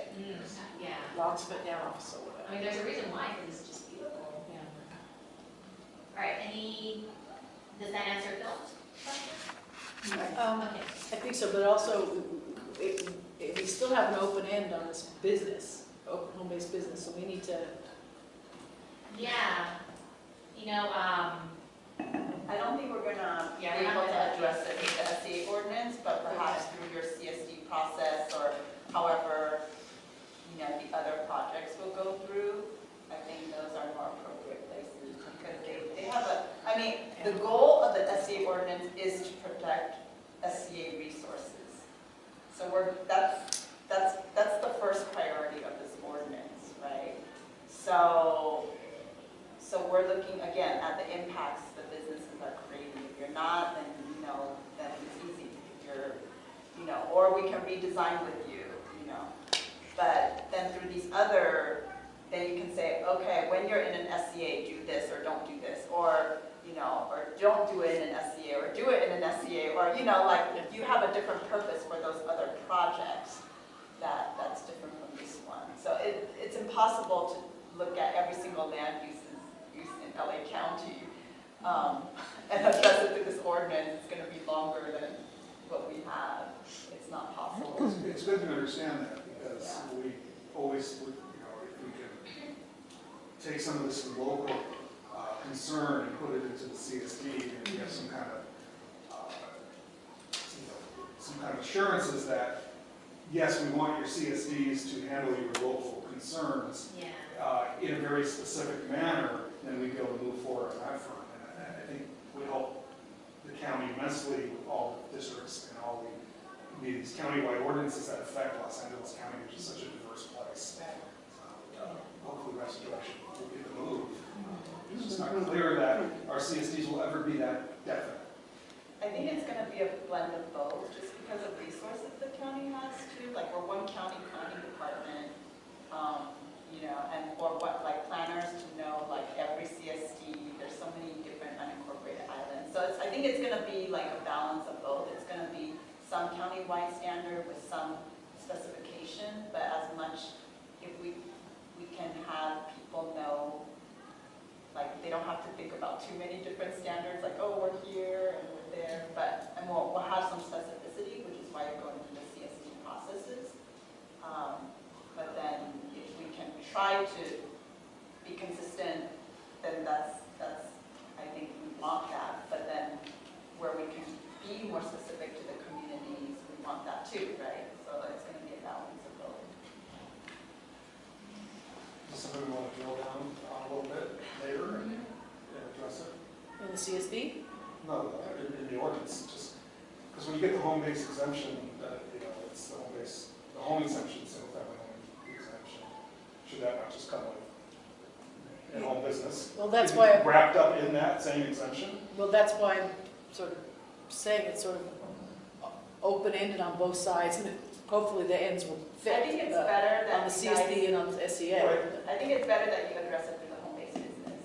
Speaker 2: Yeah,
Speaker 7: Lots of it down.
Speaker 10: So,
Speaker 2: I mean, there's a reason why, because it's just beautiful. All right, does that answer Phil's question? Okay.
Speaker 10: I think so, but also, we still have an open end on this business, open home-based business, so we need to,
Speaker 2: Yeah,
Speaker 1: I don't think we're gonna be
Speaker 2: Yeah, we're not
Speaker 1: able to
Speaker 2: gonna-
Speaker 1: address it with the SCA ordinance, but perhaps through your CSD process or however, the other projects will go through. I think those are more appropriate places because they have the goal of the SCA ordinance is to protect SCA resources. So that's the first priority of this ordinance, right? So we're looking again at the impacts the businesses are creating. If you're not redesign with you, you know. But then through these other, then you can say, okay, when you're in an SCA, do this or don't do this, or, you know, or don't do it in an SCA, or do it in an SCA, or, you know, like, you have a different purpose for those other projects that's different from this one. So it's impossible to look at every single land use in LA County and address it through this ordinance. It's going to be longer than what we have. It's not possible.
Speaker 3: It's good to understand that, because we always, you know, if we can take some of this local concern and put it into the CSD, and we have some kind of, you know, some kind of assurances that, yes, we want your CSDs to handle your local concerns in a very specific manner, then we'd be able to move forward on that front. And I think would help the county immensely with all the districts and all these countywide ordinances that affect Los Angeles County, which is such a diverse place. Hopefully restoration will be the move. It's just not clear that our CSDs will ever be that definite.
Speaker 1: I think it's going to be a blend of both, just because of resources the county has too. Like, we're one county planning department, you know, and or what, like, planners to know, like, every CSD, there's so many different unincorporated islands. So I think it's going to be like a balance of both. It's going to be some county-wide standard with some specification, but as much, if we can have people know, like, they don't have to think about too many different standards, like, oh, we're here and we're there, and we'll have some specificity, which is why you're going through the CSD processes. But then if we can try to be consistent, then that's I think we want that. But then where we can be more specific to the communities, we want that too, right? So it's going to be a balance of both.
Speaker 3: Does somebody want to drill down a little bit later and address it?
Speaker 10: In the CSD?
Speaker 3: No, in the ordinance, just because when you get the home base exemption, you know, it's the home exemption, single family home exemption. Should that not just come with a home business?
Speaker 10: Well, that's why
Speaker 3: wrapped up in that same exemption.
Speaker 10: Well, that's why I'm sort of saying it's sort of open-ended on both sides, and hopefully the ends will fit.
Speaker 1: I think it's better that
Speaker 10: on the CSD and on the SCA.
Speaker 3: Right.
Speaker 1: I think it's better that you address it through the home-based business,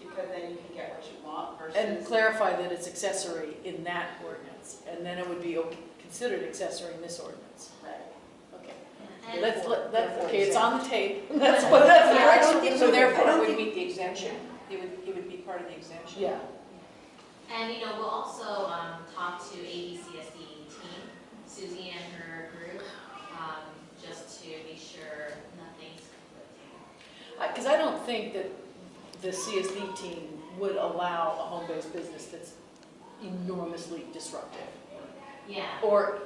Speaker 1: because then you can get what you want versus.
Speaker 10: And clarify that it's accessory in that ordinance, and then it would be considered accessory in this ordinance.
Speaker 1: Right.
Speaker 10: Okay.
Speaker 2: And
Speaker 10: Okay, it's on the tape.
Speaker 7: That's
Speaker 10: what that's
Speaker 7: Yeah, I don't think so,
Speaker 10: So
Speaker 7: therefore
Speaker 10: therefore,
Speaker 7: it would meet the exemption. It would be part of the exemption.
Speaker 10: yeah.
Speaker 2: And, you know, we'll also talk to ABCSD team, Susie and her group, just to be sure nothing's conflicting.
Speaker 10: Because I don't think that the CSD team would allow a home-based business that's enormously disruptive
Speaker 2: Yeah.
Speaker 10: or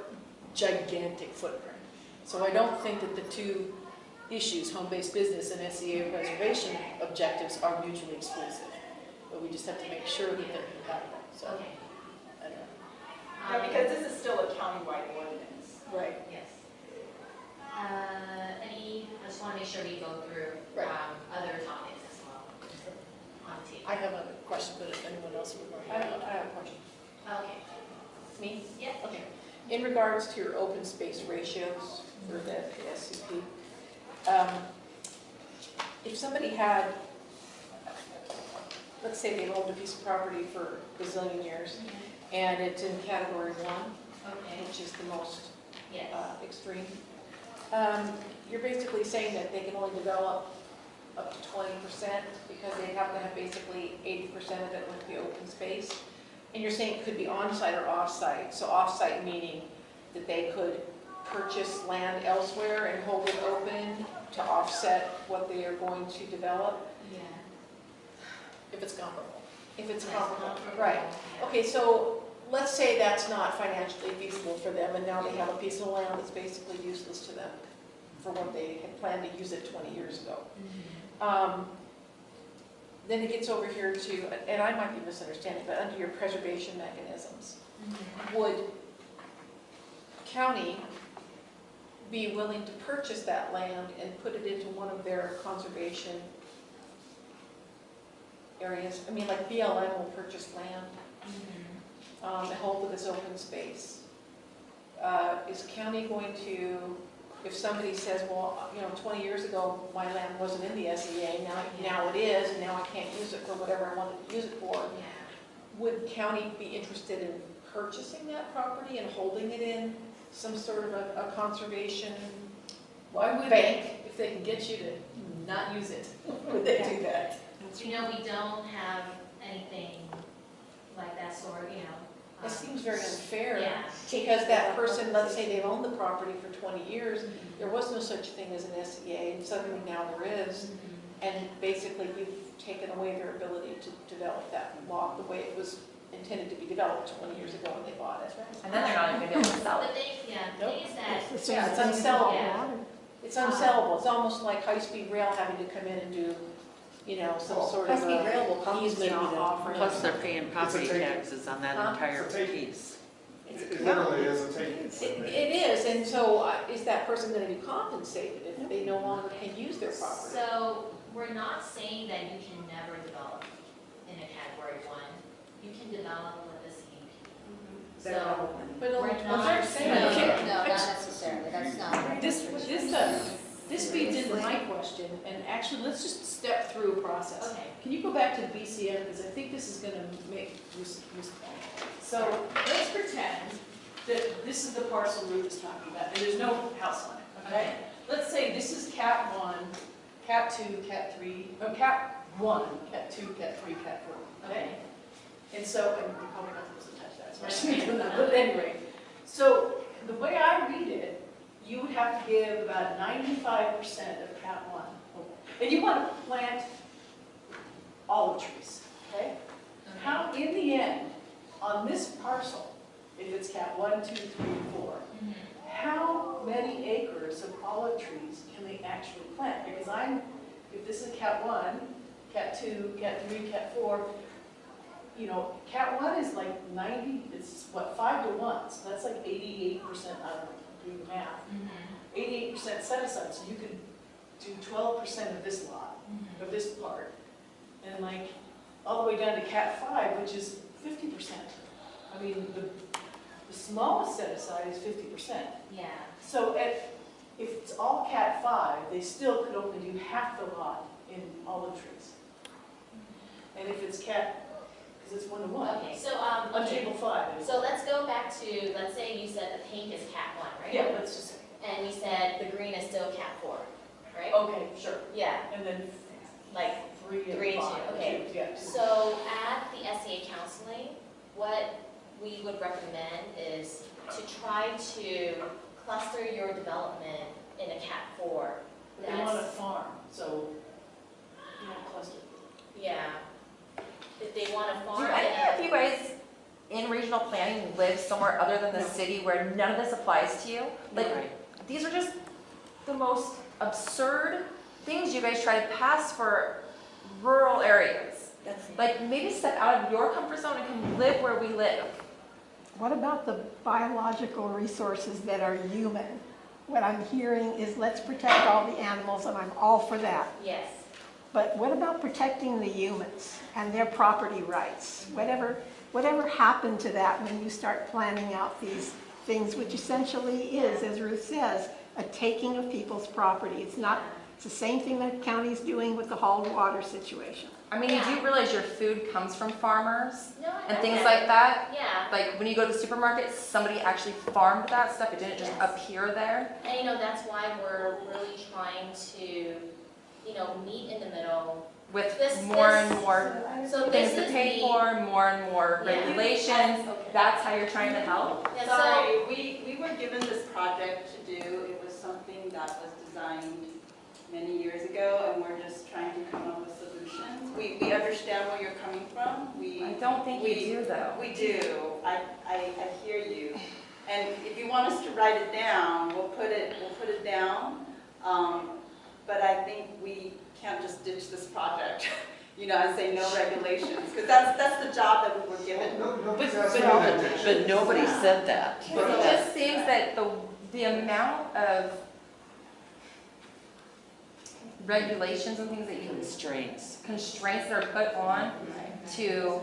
Speaker 10: gigantic footprint. So I don't think that the two issues, home-based business and SCA preservation objectives, are mutually exclusive. But we just have to make sure that they're compatible. So,
Speaker 2: Okay.
Speaker 10: I don't know.
Speaker 1: Yeah, because this is still a countywide ordinance.
Speaker 10: Right.
Speaker 2: Yes. I just want to make sure we go through
Speaker 10: Right.
Speaker 2: other topics as well on the table.
Speaker 10: I have a question, but if anyone else would like to.
Speaker 7: I have a question.
Speaker 2: Okay.
Speaker 7: Me?
Speaker 2: Yeah.
Speaker 7: Okay. In regards to your open space ratios for the SCP, if somebody had, let's say they've owned a piece of property for a bazillion years, and it's in category 1,
Speaker 2: Okay.
Speaker 7: which is the most
Speaker 2: Yes.
Speaker 7: extreme, you're basically saying that they can only develop up to 20% because they have to have basically 80% of it with the open space. And you're saying it could be on-site or off-site. So off-site meaning that they could purchase land elsewhere and hold it open to offset what they are going to develop,
Speaker 2: Yeah.
Speaker 10: If it's comparable.
Speaker 7: if it's
Speaker 2: Yes,
Speaker 7: comparable.
Speaker 2: comparable,
Speaker 7: Right.
Speaker 2: yeah.
Speaker 7: Okay, so let's say that's not financially feasible for them, and now they have a piece of land that's basically useless to them for what they had planned to use it 20 years ago. Then it gets over here to, and I might be misunderstanding, but under your preservation mechanisms, would county be willing to purchase that land and put it into one of their conservation areas? I mean, like BLM will purchase land and hold it as open space. is county going to, if somebody says, well, 20 years ago, my land wasn't in the SEA, now it is, and now I can't use it for whatever I wanted to use it for, would county be interested in purchasing that property and holding it in some sort of a conservation
Speaker 10: Why would
Speaker 7: bank?
Speaker 10: if they can get you to not use it, would they do that?
Speaker 2: We don't have anything like that sort,
Speaker 7: It seems very unfair.
Speaker 2: Yeah.
Speaker 7: Because that person, let's say they've owned the property for 20 years, there was no such thing as an SEA, and suddenly now there is. And basically, you've taken away their ability to develop that lot the way it was intended to be developed 20 years ago when they bought it.
Speaker 11: And then they're not even gonna be able to sell
Speaker 2: The
Speaker 11: it.
Speaker 2: thing is that,
Speaker 7: Yeah, it's unsellable.
Speaker 2: Yeah.
Speaker 7: It's unsellable. It's almost like high-speed rail having to come in and do, some sort of
Speaker 9: High-speed rail will come,
Speaker 7: easement offering.
Speaker 12: Plus they're paying property
Speaker 3: It's a take.
Speaker 12: taxes on that
Speaker 7: Huh?
Speaker 12: entire
Speaker 3: It's a take.
Speaker 12: piece.
Speaker 3: It literally is a take.
Speaker 7: It is, and so is that person going to be compensated if they no longer can use their property?
Speaker 2: so we're not saying that you can never develop in a category 1. You can develop with a CUP. So
Speaker 7: But
Speaker 2: we're
Speaker 7: I'm
Speaker 2: not
Speaker 7: saying,
Speaker 5: No, not necessarily, that's not.
Speaker 10: This feeds into my question, and actually, let's just step through a process.
Speaker 2: Okay.
Speaker 10: Can you go back to the BCM, because I think this is gonna make, so let's pretend that this is the parcel Ruth is talking about, and there's no house on it, okay? Let's say this is Cat 1, Cat 2, Cat 3, no, Cat 1, Cat 2, Cat 3, Cat 4, okay? And so, and you're probably not supposed to touch that, so I shouldn't do that, but anyway. So, the way I read it, you would have to give about 95% of Cat 1. And you want to plant olive trees, okay? How, in the end, on this parcel, if it's Cat 1, 2, 3, 4, how many acres of olive trees can they actually plant? Because if this is Cat 1, Cat 2, Cat 3, Cat 4, Cat 1 is like 90, it's what, 5 to 1, so that's like 88%, I don't know, do the math. 88% set aside, so you could do 12% of this lot, of this part, and like all the way down to Cat 5, which is 50%. I mean, the smallest set aside is 50%.
Speaker 2: Yeah.
Speaker 7: So if it's all Cat 5, they still could only do half the lot in olive trees. And if it's Cat, because it's 1 to 1.
Speaker 2: Okay, so,
Speaker 7: On table 5.
Speaker 2: so let's go back to, let's say you said the pink is Cat 1, right?
Speaker 7: Yeah, let's just say.
Speaker 2: And you said the green is still Cat 4, right?
Speaker 7: Okay, sure.
Speaker 2: Yeah,
Speaker 7: And then
Speaker 2: like
Speaker 7: 3 and
Speaker 2: 3 and 2,
Speaker 7: 5.
Speaker 2: okay.
Speaker 7: Yeah.
Speaker 2: So at the Sdh Counseling, what we would recommend is to try to cluster your development in a Cat 4.
Speaker 7: But they want a farm, so you want to cluster.
Speaker 2: Yeah. If they want a
Speaker 11: Do
Speaker 2: farm,
Speaker 11: any of you guys in regional planning live somewhere other than the city where none of this applies to you? Like, these are just the most absurd things you guys try to pass for rural areas. Like, maybe step out of your comfort zone and come live where we live.
Speaker 13: What about the biological resources that are human? What I'm hearing is let's protect all the animals, and I'm all for that.
Speaker 2: yes.
Speaker 13: But what about protecting the humans and their property rights? Whatever happened to that when you start planning out these things, which essentially is, as Ruth says, a taking of people's property. It's the same thing that county's doing with the hauled water situation.
Speaker 11: I mean, you do realize your food comes from farmers
Speaker 2: No, I
Speaker 11: and
Speaker 2: know
Speaker 11: things
Speaker 2: that.
Speaker 11: like that?
Speaker 2: Yeah.
Speaker 11: Like, when you go to the supermarket, somebody actually farmed that stuff. It didn't just appear there.
Speaker 2: And that's why we're really trying to, meet in the middle.
Speaker 11: With
Speaker 2: This-
Speaker 11: more
Speaker 2: this-
Speaker 11: and more
Speaker 2: So
Speaker 11: things
Speaker 2: this
Speaker 11: to
Speaker 2: is
Speaker 11: pay
Speaker 2: the-
Speaker 11: for, more and more
Speaker 2: Yeah.
Speaker 11: regulations.
Speaker 2: Okay.
Speaker 11: That's how you're trying to help?
Speaker 2: Yeah,
Speaker 1: Sorry, we were given this project to do. It was something that was designed many years ago, and we're just trying to come up with solutions. We understand where you're coming from.
Speaker 11: I don't think you do, though.
Speaker 1: We do. I hear you. And if you want us to write it down, we'll put it down. But I think we can't just ditch this project, and say no regulations, because that's the job that we were given.
Speaker 12: But nobody said that.
Speaker 11: It just seems that the amount of regulations and things that you, constraints that are put on to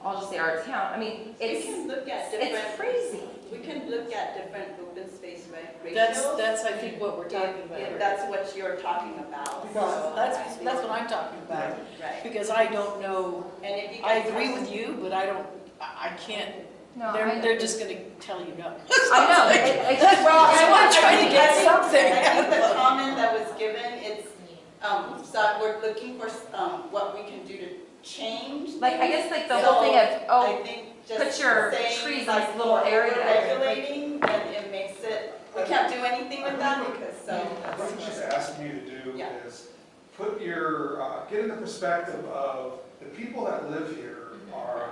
Speaker 11: I'll just say our town, I mean,
Speaker 1: We
Speaker 11: it's,
Speaker 1: can look at
Speaker 11: it's
Speaker 1: different,
Speaker 11: crazy.
Speaker 1: we can look at different open space ratios.
Speaker 10: That's, I think, what we're talking about.
Speaker 1: If that's what you're talking about. So,
Speaker 10: That's what I'm talking about,
Speaker 1: Right.
Speaker 10: because I don't know,
Speaker 1: And if you
Speaker 10: I
Speaker 1: guys
Speaker 10: agree
Speaker 1: have-
Speaker 10: with you, but I can't,
Speaker 11: No,
Speaker 10: they're just gonna tell you no.
Speaker 11: I know, it's just, well,
Speaker 10: I want to try to get something.
Speaker 1: I think the comment that was given, it's, so we're looking for, what we can do to change.
Speaker 11: like, I guess like the
Speaker 1: So,
Speaker 11: whole thing of,
Speaker 1: I
Speaker 11: oh,
Speaker 1: think just
Speaker 11: put your
Speaker 1: saying,
Speaker 11: trees in
Speaker 1: like,
Speaker 11: this little area.
Speaker 1: regulating, and it makes it, we can't do anything with that because, so.
Speaker 3: What she's asking you to do
Speaker 1: Yeah.
Speaker 3: is put your, get in the perspective of the people that live here are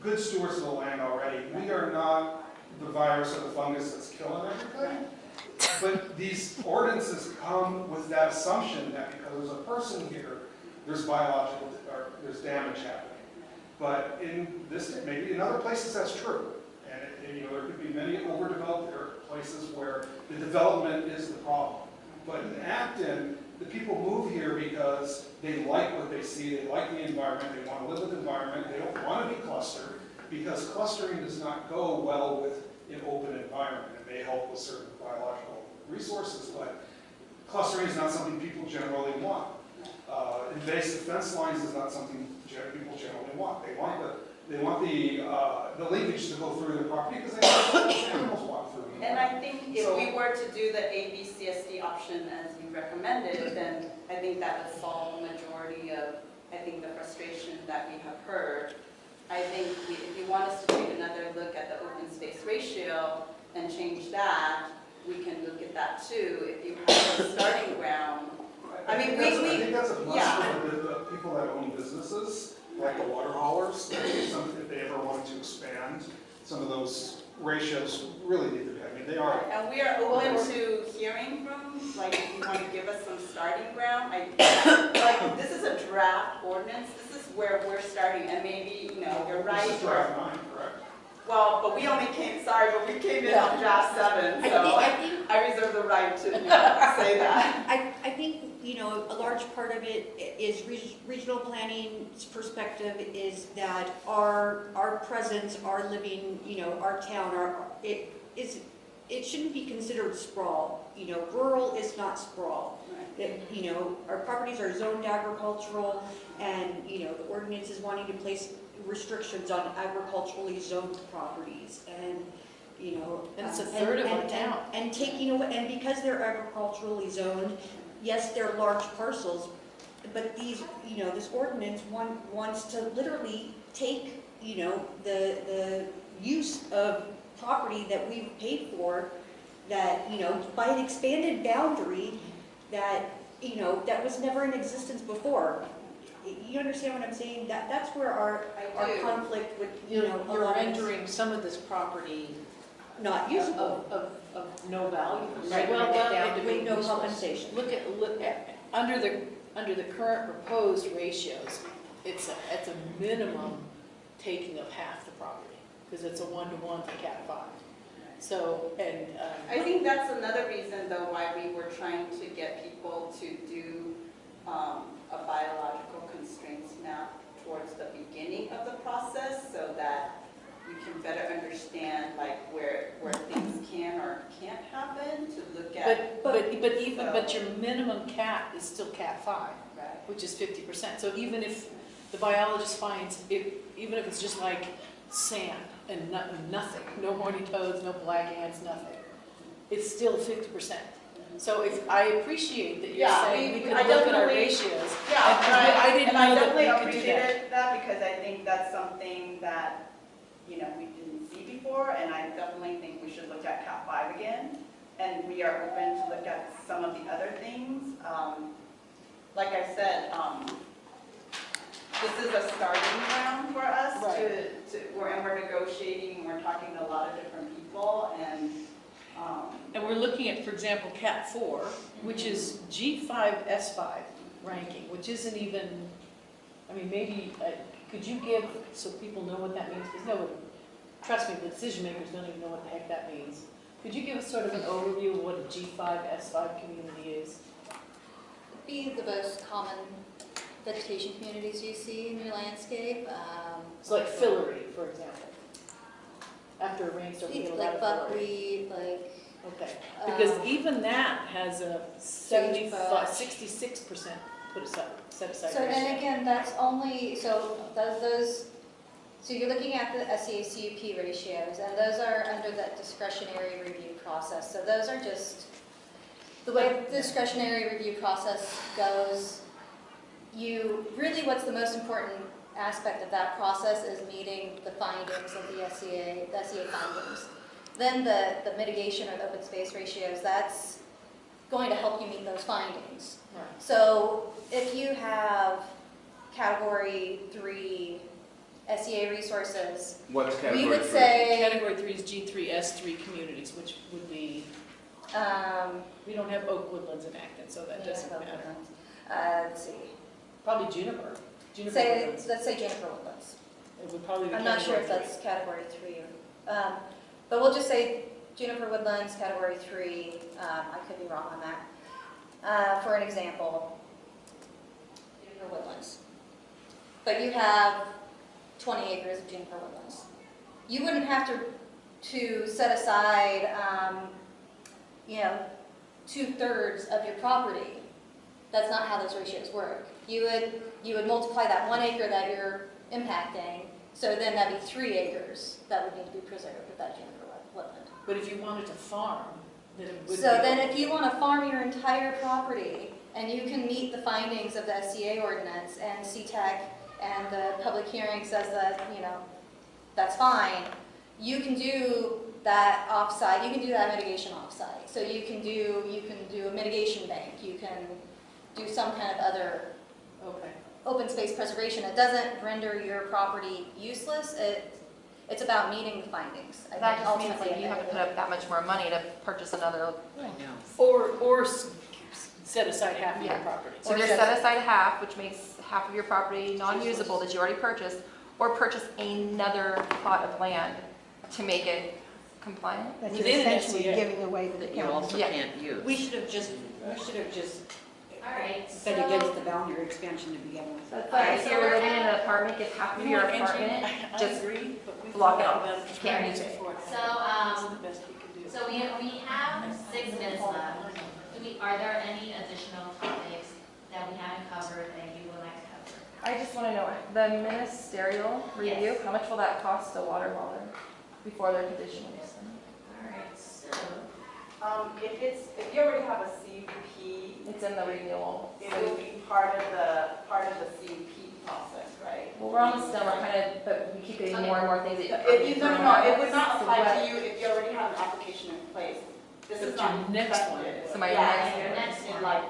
Speaker 3: good stewards of the land already. We are not the virus or the fungus that's killing everything. But these ordinances come with that assumption that because there's a person here, there's biological, or there's damage happening. But in this, maybe in other places that's true. And you know, there could be many overdeveloped places where the development is the problem. But in Acton, the people move here because they like what they see, they like the environment, they want to live with the environment, they don't want to be clustered, because clustering does not go well with an open environment. It may help with certain biological resources, but clustering is not something people generally want. Invasive fence lines is not something people generally want. They want the leakage to go through their property because they want the animals walk through them.
Speaker 1: And I think if we were to do the ABCSD option as you recommended, then I think that would solve the majority of, I think, the frustration that we have heard. I think if you want us to take another look at the open space ratio and change that, we can look at that too. If you have a starting ground. I mean,
Speaker 3: I think that's a plus
Speaker 1: yeah.
Speaker 3: for the people that own businesses, like the water haulers. If they ever wanted to expand, some of those ratios really need to be, I mean, they are.
Speaker 1: And we are open to hearing from, like, if you want to give us some starting ground. Like, this is a draft ordinance. This is where we're starting, and maybe, you know, you're right.
Speaker 3: This is draft 9, correct?
Speaker 1: Well, but we only came, sorry, but we came in on draft 7, so I reserve the right to say that.
Speaker 9: I think, you know, a large part of it is regional planning's perspective is that our presence, our living, you know, our town, it shouldn't be considered sprawl. You know, rural is not sprawl. That, you know, our properties are zoned agricultural, and, you know, the ordinance is wanting to place restrictions on agriculturally zoned properties, and, you know,
Speaker 10: And it's a third of our town.
Speaker 9: and taking away, and because they're agriculturally zoned, yes, they're large parcels, but these, you know, this ordinance wants to literally take, you know, the use of property that we've paid for, that, you know, by an expanded boundary that, you know, that was never in existence before. You understand what I'm saying? That's where our conflict with, you know,
Speaker 10: You're rendering some of this property
Speaker 9: not usable.
Speaker 10: of no value.
Speaker 9: Right,
Speaker 10: Well,
Speaker 9: down
Speaker 10: it
Speaker 9: with
Speaker 10: would
Speaker 9: no
Speaker 10: be
Speaker 9: compensation.
Speaker 10: Look at, under the current proposed ratios, it's a minimum taking of half the property, because it's a 1-to-1 to Cat 5. So, and.
Speaker 1: I think that's another reason, though, why we were trying to get people to do a biological constraints map towards the beginning of the process, so that you can better understand, like, where things can or can't happen, to look at.
Speaker 10: But your minimum cap is still Cat 5,
Speaker 1: Right.
Speaker 10: which is 50%. So even if the biologist finds, even if it's just like sand and nothing, no horny toads, no black ants, nothing, it's still 50%. So if I appreciate that you're saying we can look at our ratios.
Speaker 1: Yeah,
Speaker 10: I didn't know that we could do that.
Speaker 1: I definitely appreciated that, because I think that's something that, you know, we didn't see before, and I definitely think we should look at Cat 5 again, and we are open to look at some of the other things. Like I said, this is a starting ground for us,
Speaker 10: Right.
Speaker 1: and we're negotiating, and we're talking to a lot of different people, and
Speaker 10: And we're looking at, for example, Cat 4, which is G5, S5 ranking, which isn't even, I mean, maybe, could you give, so people know what that means? Because nobody, trust me, the decision makers don't even know what the heck that means. Could you give us sort of an overview of what a G5, S5 community is?
Speaker 5: Be the most common vegetation communities you see in your landscape.
Speaker 10: So like fillery, for example. After a rainstorm, we get a lot
Speaker 5: Like
Speaker 10: of fillery.
Speaker 5: buckwheat, like.
Speaker 10: Okay, because
Speaker 5: Um,
Speaker 10: even that has a 66% set aside
Speaker 5: So, and
Speaker 10: ratio.
Speaker 5: again, that's only, so so you're looking at the SEA CUP ratios, and those are under that discretionary review process. So those are just, the way the discretionary review process goes, really what's the most important aspect of that process is meeting the findings of the SEA findings. Then the mitigation or the open space ratios, that's going to help you meet those findings.
Speaker 10: Right.
Speaker 5: So if you have category 3 SEA resources,
Speaker 8: What's
Speaker 5: we
Speaker 8: category
Speaker 5: would
Speaker 8: three?
Speaker 5: say,
Speaker 10: Category 3 is G3, S3 communities, which would be, we don't have oak woodlands in Acton, so that doesn't matter.
Speaker 5: let's see,
Speaker 10: Probably juniper. Juniper woodlands.
Speaker 5: let's say Jennifer Woodlands.
Speaker 10: It would probably be
Speaker 5: I'm not sure if
Speaker 10: category
Speaker 5: that's category 3 or, but we'll just say Juniper Woodlands, category 3. I could be wrong on that. For an example, Juniper Woodlands. But you have 20 acres of Juniper Woodlands. You wouldn't have to set aside, 2/3 of your property. That's not how those ratios work. You would multiply that 1 acre that you're impacting, so then that'd be 3 acres that would need to be preserved with that Juniper woodland.
Speaker 10: But if you wanted to farm, then it would be.
Speaker 5: So then if you want to farm your entire property, and you can meet the findings of the SCA ordinance, and CTEC and the public hearing says that, that's fine, you can do that offsite, you can do that mitigation offsite. So you can do a mitigation bank, you can do some kind of other
Speaker 10: Okay.
Speaker 5: open space preservation. It doesn't render your property useless, it's about meeting the findings. I
Speaker 11: That
Speaker 5: think
Speaker 11: just means
Speaker 5: ultimately
Speaker 11: like you have to put up that much more money to purchase another.
Speaker 10: Or set aside half of your
Speaker 11: Yeah.
Speaker 10: property.
Speaker 11: So either set aside half, which makes half of your property non-usable that you already purchased, or purchase another plot of land to make it compliant.
Speaker 13: That you're
Speaker 10: Within an
Speaker 13: essentially
Speaker 10: SCA.
Speaker 13: giving away to the
Speaker 12: That you
Speaker 13: county.
Speaker 12: also
Speaker 11: Yeah.
Speaker 12: can't use.
Speaker 9: We should have just
Speaker 2: All right,
Speaker 9: set against the boundary expansion to begin with.
Speaker 11: That's
Speaker 2: Alright,
Speaker 11: like if
Speaker 2: so
Speaker 11: you're
Speaker 2: we're
Speaker 11: living in
Speaker 2: at-
Speaker 11: an apartment, get half of
Speaker 10: You
Speaker 11: your
Speaker 10: know what, Angie?
Speaker 11: apartment,
Speaker 10: I
Speaker 11: just
Speaker 10: agree, but we've
Speaker 11: block it
Speaker 10: thought
Speaker 11: off.
Speaker 10: about it
Speaker 11: You
Speaker 10: for
Speaker 11: can't
Speaker 10: years
Speaker 11: use it.
Speaker 10: before.
Speaker 2: So,
Speaker 10: This is the best we can do.
Speaker 2: So we have 6 minutes left. Are there any additional topics that we haven't covered that you would like to cover?
Speaker 11: I just want to know, the ministerial review,
Speaker 2: Yes.
Speaker 11: how much will that cost a water hauler before their conditioning?
Speaker 2: All right, so,
Speaker 1: If you already have a CUP,
Speaker 11: It's in the renewal.
Speaker 1: it will be part of the CUP process, right?
Speaker 11: Well, we're almost done, we're kind of, but we keep getting more and more things that.
Speaker 1: No, it would not
Speaker 11: So
Speaker 1: apply
Speaker 11: what-
Speaker 1: to you if you already have an application in place. This
Speaker 10: But
Speaker 1: is
Speaker 10: your
Speaker 1: not
Speaker 10: next one.
Speaker 1: effective.
Speaker 11: So my
Speaker 1: Yeah,
Speaker 11: next
Speaker 2: one. Next one.
Speaker 1: Like,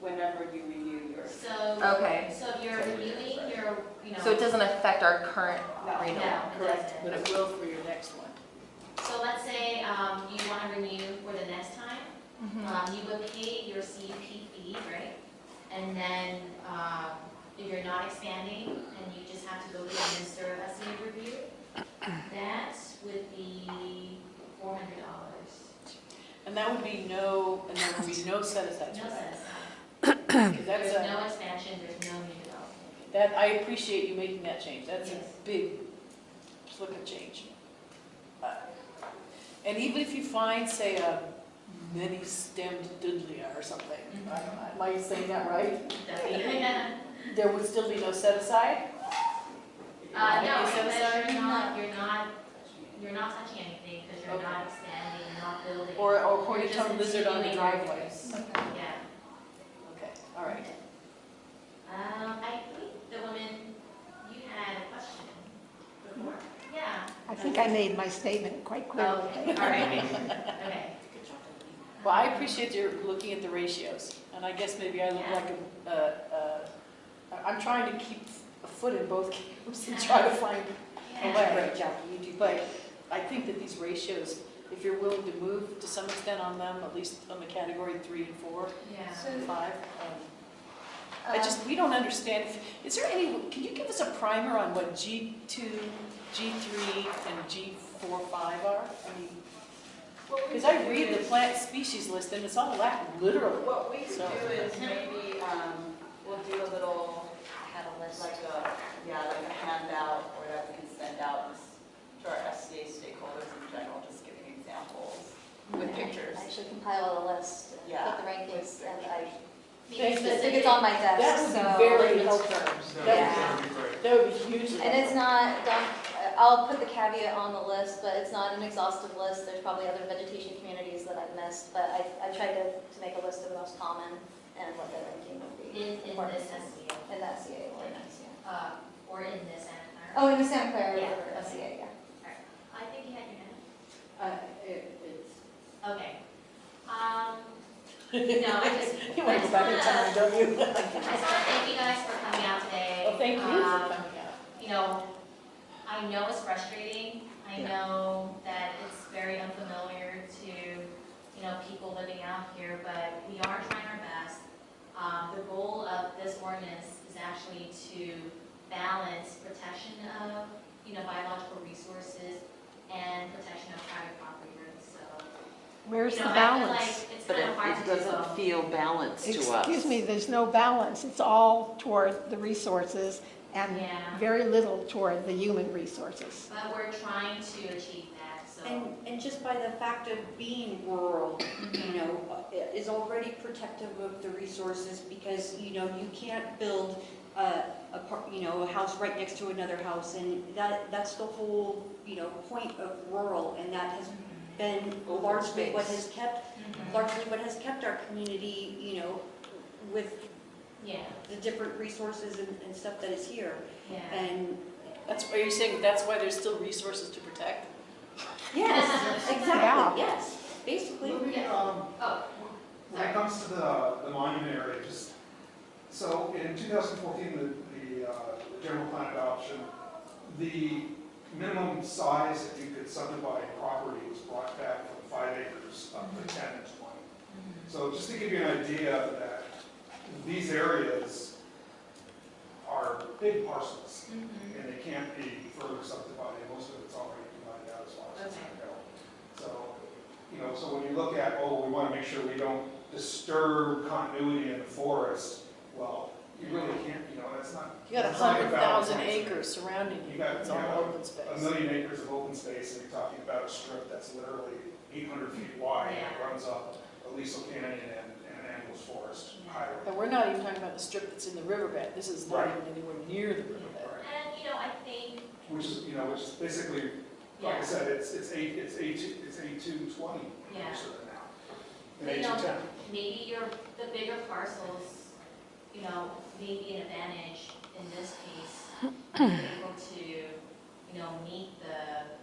Speaker 1: whenever you renew yours.
Speaker 2: so.
Speaker 11: Okay.
Speaker 2: So if you're renewing your,
Speaker 11: So it doesn't affect our current
Speaker 1: No.
Speaker 11: renewal?
Speaker 2: No, it
Speaker 10: Correct,
Speaker 2: doesn't.
Speaker 10: but it will for your next one.
Speaker 2: So let's say you want to renew for the next time. You would pay your CUP fee, right? And then if you're not expanding and you just have to go through a Mr. SEA review, that would be $400.
Speaker 10: And that would be there would be no set asides
Speaker 2: No
Speaker 10: for that.
Speaker 2: set aside.
Speaker 10: 'Cause that's
Speaker 2: There's
Speaker 10: a,
Speaker 2: no expansion, there's no new development.
Speaker 10: that, I appreciate you making that change. That's a
Speaker 2: Yes.
Speaker 10: big slip of change. And even if you find, say, a many-stemmed dudleya or something, I don't know, am I saying that right? There would still be no set aside?
Speaker 2: No,
Speaker 10: Any set
Speaker 2: because
Speaker 10: aside?
Speaker 2: you're not touching anything, because you're
Speaker 10: Okay.
Speaker 2: not expanding, you're not building.
Speaker 10: Or
Speaker 2: You're
Speaker 10: pointing
Speaker 2: just
Speaker 10: to a lizard on the
Speaker 2: continuing your
Speaker 10: driveway?
Speaker 2: use. Yeah.
Speaker 10: Okay, all right.
Speaker 2: I think the woman, you had a question before? Yeah.
Speaker 13: I think I made my statement quite clear.
Speaker 2: Okay, all right. Okay.
Speaker 10: Well, I appreciate your looking at the ratios, and I guess maybe I look like I'm trying to keep a foot in both camps and try to find a way.
Speaker 9: Great, Jackie, you do.
Speaker 10: But I think that these ratios, if you're willing to move to some extent on them, at least on the category 3 and 4,
Speaker 2: Yeah.
Speaker 10: and 5, we don't understand. Is there any, can you give us a primer on what G2, G3, and G4-5 are? I mean, because I read the plant species list and it's all Latin, literally.
Speaker 1: What we could
Speaker 10: So-
Speaker 1: do is maybe, we'll do a little,
Speaker 5: I had a list.
Speaker 1: like a handout or that we can send out to our SCA stakeholders in general, just giving examples with pictures.
Speaker 5: I should compile a list, and
Speaker 1: Yeah.
Speaker 5: put the rankings, and I
Speaker 7: Thank you.
Speaker 5: think it's on my desk,
Speaker 7: That would
Speaker 5: so.
Speaker 7: be very helpful.
Speaker 5: Yeah.
Speaker 3: That'd be great.
Speaker 7: That would be hugely
Speaker 5: And it's
Speaker 7: helpful.
Speaker 5: not, I'll put the caveat on the list, but it's not an exhaustive list. There's probably other vegetation communities that I've missed, but I tried to make a list of the most common and what their ranking would be.
Speaker 2: In
Speaker 5: Important.
Speaker 2: this SCA,
Speaker 5: In the SCA ordinance, yeah.
Speaker 2: or in this Santa Clara.
Speaker 5: Oh, in the Santa Clara
Speaker 2: Yeah.
Speaker 5: River SCA, yeah.
Speaker 2: I think you had your hand.
Speaker 10: It's,
Speaker 2: Okay. No, I just.
Speaker 7: You want to go back in time, don't you?
Speaker 2: I just want to thank you guys for coming out today.
Speaker 7: Well, thank you for coming out.
Speaker 2: You know, I know it's frustrating. I know that it's very unfamiliar to, you know, people living out here, but we are trying our best. The goal of this ordinance is actually to balance protection of, you know, biological resources and protection of private property rights, so.
Speaker 6: Where's
Speaker 2: You
Speaker 6: the
Speaker 2: know, I feel
Speaker 6: balance?
Speaker 2: like it's
Speaker 12: But
Speaker 2: kind of hard
Speaker 12: it
Speaker 2: to do
Speaker 12: doesn't
Speaker 2: both.
Speaker 12: feel balanced to us.
Speaker 13: Excuse me, there's no balance. It's all toward the resources and
Speaker 2: Yeah.
Speaker 13: very little toward the human resources.
Speaker 2: But we're trying to achieve that, so.
Speaker 9: And just by the fact of being rural, you know, is already protective of the resources because, you know, you can't build a house right next to another house, and that's the whole, you know, point of rural, and that has been largely what has kept our community, you know, with
Speaker 2: Yeah,
Speaker 9: the different resources and stuff that is here.
Speaker 2: yeah.
Speaker 9: And
Speaker 7: That's why you're saying that's why there's still resources to protect?
Speaker 9: yes,
Speaker 13: Yeah.
Speaker 9: exactly, yes, basically.
Speaker 3: Moving,
Speaker 2: Oh,
Speaker 3: when it comes to the monument area, so in 2014, the general plan adoption, the minimum size that you could subdivide property was brought back from 5 acres up to 10 and 20. So just to give you an idea that these areas are big parcels and they can't be further subdivided. Most of it's already divided out as far as it's going to go. So, you know, so when you look at, we want to make sure we don't disturb continuity in the forest, well, you really can't, you know, that's not.
Speaker 7: You got
Speaker 3: it's not a valid
Speaker 7: 100,000
Speaker 3: point.
Speaker 7: acres surrounding you.
Speaker 3: You got,
Speaker 7: It's
Speaker 3: you
Speaker 7: all
Speaker 3: know,
Speaker 7: open space.
Speaker 3: 1 million acres of open space, and you're talking about a strip that's literally 800 feet wide, and it
Speaker 2: Yeah.
Speaker 3: runs up Aliso Canyon and Angeles Forest Highway.
Speaker 7: And we're not even talking about the strip that's in the riverbed. This is not
Speaker 3: Right.
Speaker 7: even anywhere near the riverbed.
Speaker 3: Right.
Speaker 2: And, you know, I think,
Speaker 3: Which is basically, like I
Speaker 2: yeah,
Speaker 3: said, it's A220
Speaker 2: Yeah.
Speaker 3: now,
Speaker 2: But,
Speaker 3: and
Speaker 2: you know,
Speaker 3: A210.
Speaker 2: maybe the bigger parcels, you know, may be an advantage in this case, able to, you know, meet the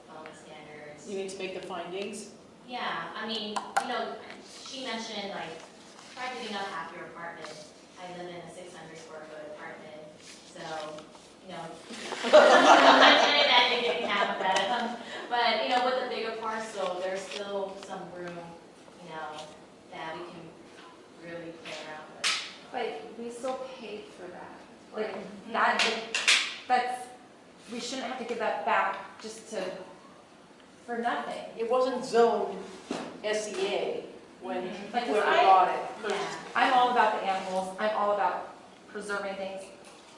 Speaker 2: development standards.
Speaker 7: You need to make the findings.
Speaker 2: Yeah, I mean, you know, she mentioned like, try getting up half your apartment. I live in a 600 square foot apartment, so, you know, I can't imagine getting half of that. But, you know, with a bigger parcel, there's still some room, you know, that we can really play around with.
Speaker 11: But we still paid for that. Like, that's, we shouldn't have to give that back just for nothing.
Speaker 7: It wasn't zoned SEA when
Speaker 11: Like,
Speaker 7: whoever
Speaker 11: I-
Speaker 7: bought it.
Speaker 2: Yeah.
Speaker 11: I'm all about the animals, I'm all about preserving things,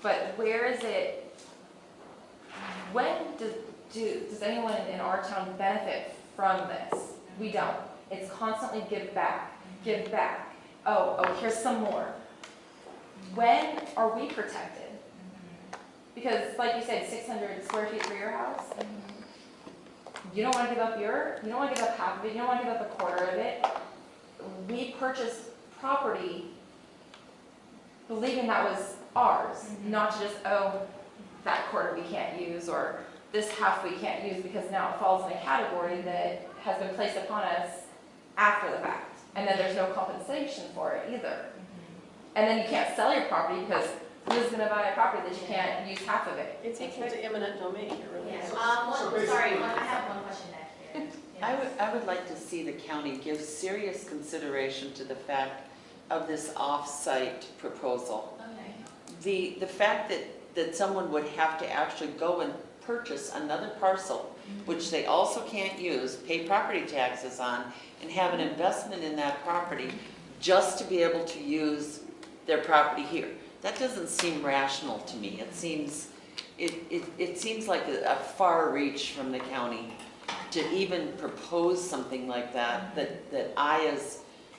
Speaker 11: but where is it, when does anyone in our town benefit from this? We don't. It's constantly give back, give back. Oh, here's some more. When are we protected? Because like you said, 600 square feet for your house. You don't want to give up you don't want to give up half of it, you don't want to give up a quarter of it. We purchased property believing that was ours, not to just, that quarter we can't use, or this half we can't use because now it falls in a category that has been placed upon us after the fact. And then there's no compensation for it either. And then you can't sell your property because who's going to buy a property that you can't use half of it?
Speaker 7: It's equal to eminent domain, it really
Speaker 2: Yeah,
Speaker 7: is.
Speaker 2: sorry, I have one question back here.
Speaker 12: I would like to see the county give serious consideration to the fact of this off-site proposal.
Speaker 2: Okay.
Speaker 12: The fact that someone would have to actually go and purchase another parcel, which they also can't use, pay property taxes on, and have an investment in that property just to be able to use their property here. That doesn't seem rational to me. It seems like a far reach from the county to even propose something like that, that I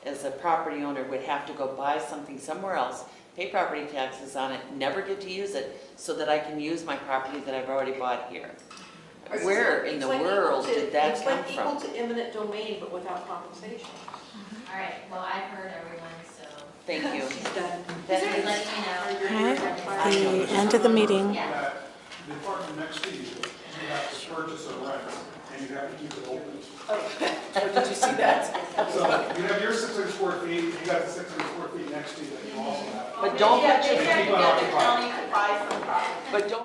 Speaker 12: as a property owner would have to go buy something somewhere else, pay property taxes on it, never get to use it, so that I can use my property that I've already bought here. Where in the world did that come from?
Speaker 7: It's like equal to eminent domain, but without compensation.
Speaker 2: All right, well, I've heard everyone, so
Speaker 12: Thank you.
Speaker 2: just let me know.
Speaker 6: Okay, the end of the meeting.
Speaker 2: Yeah.
Speaker 3: That the apartment next to you, you have to purchase or rent, and you have to keep it open.
Speaker 7: Oh, did you see that?
Speaker 3: So you have your 600 square feet, you got the 600 square feet next to you that you also have.
Speaker 12: But don't
Speaker 1: Yeah,
Speaker 12: put
Speaker 1: they
Speaker 12: your
Speaker 1: have to
Speaker 3: keep it
Speaker 1: get the
Speaker 3: occupied.
Speaker 1: county to buy some property.
Speaker 12: But don't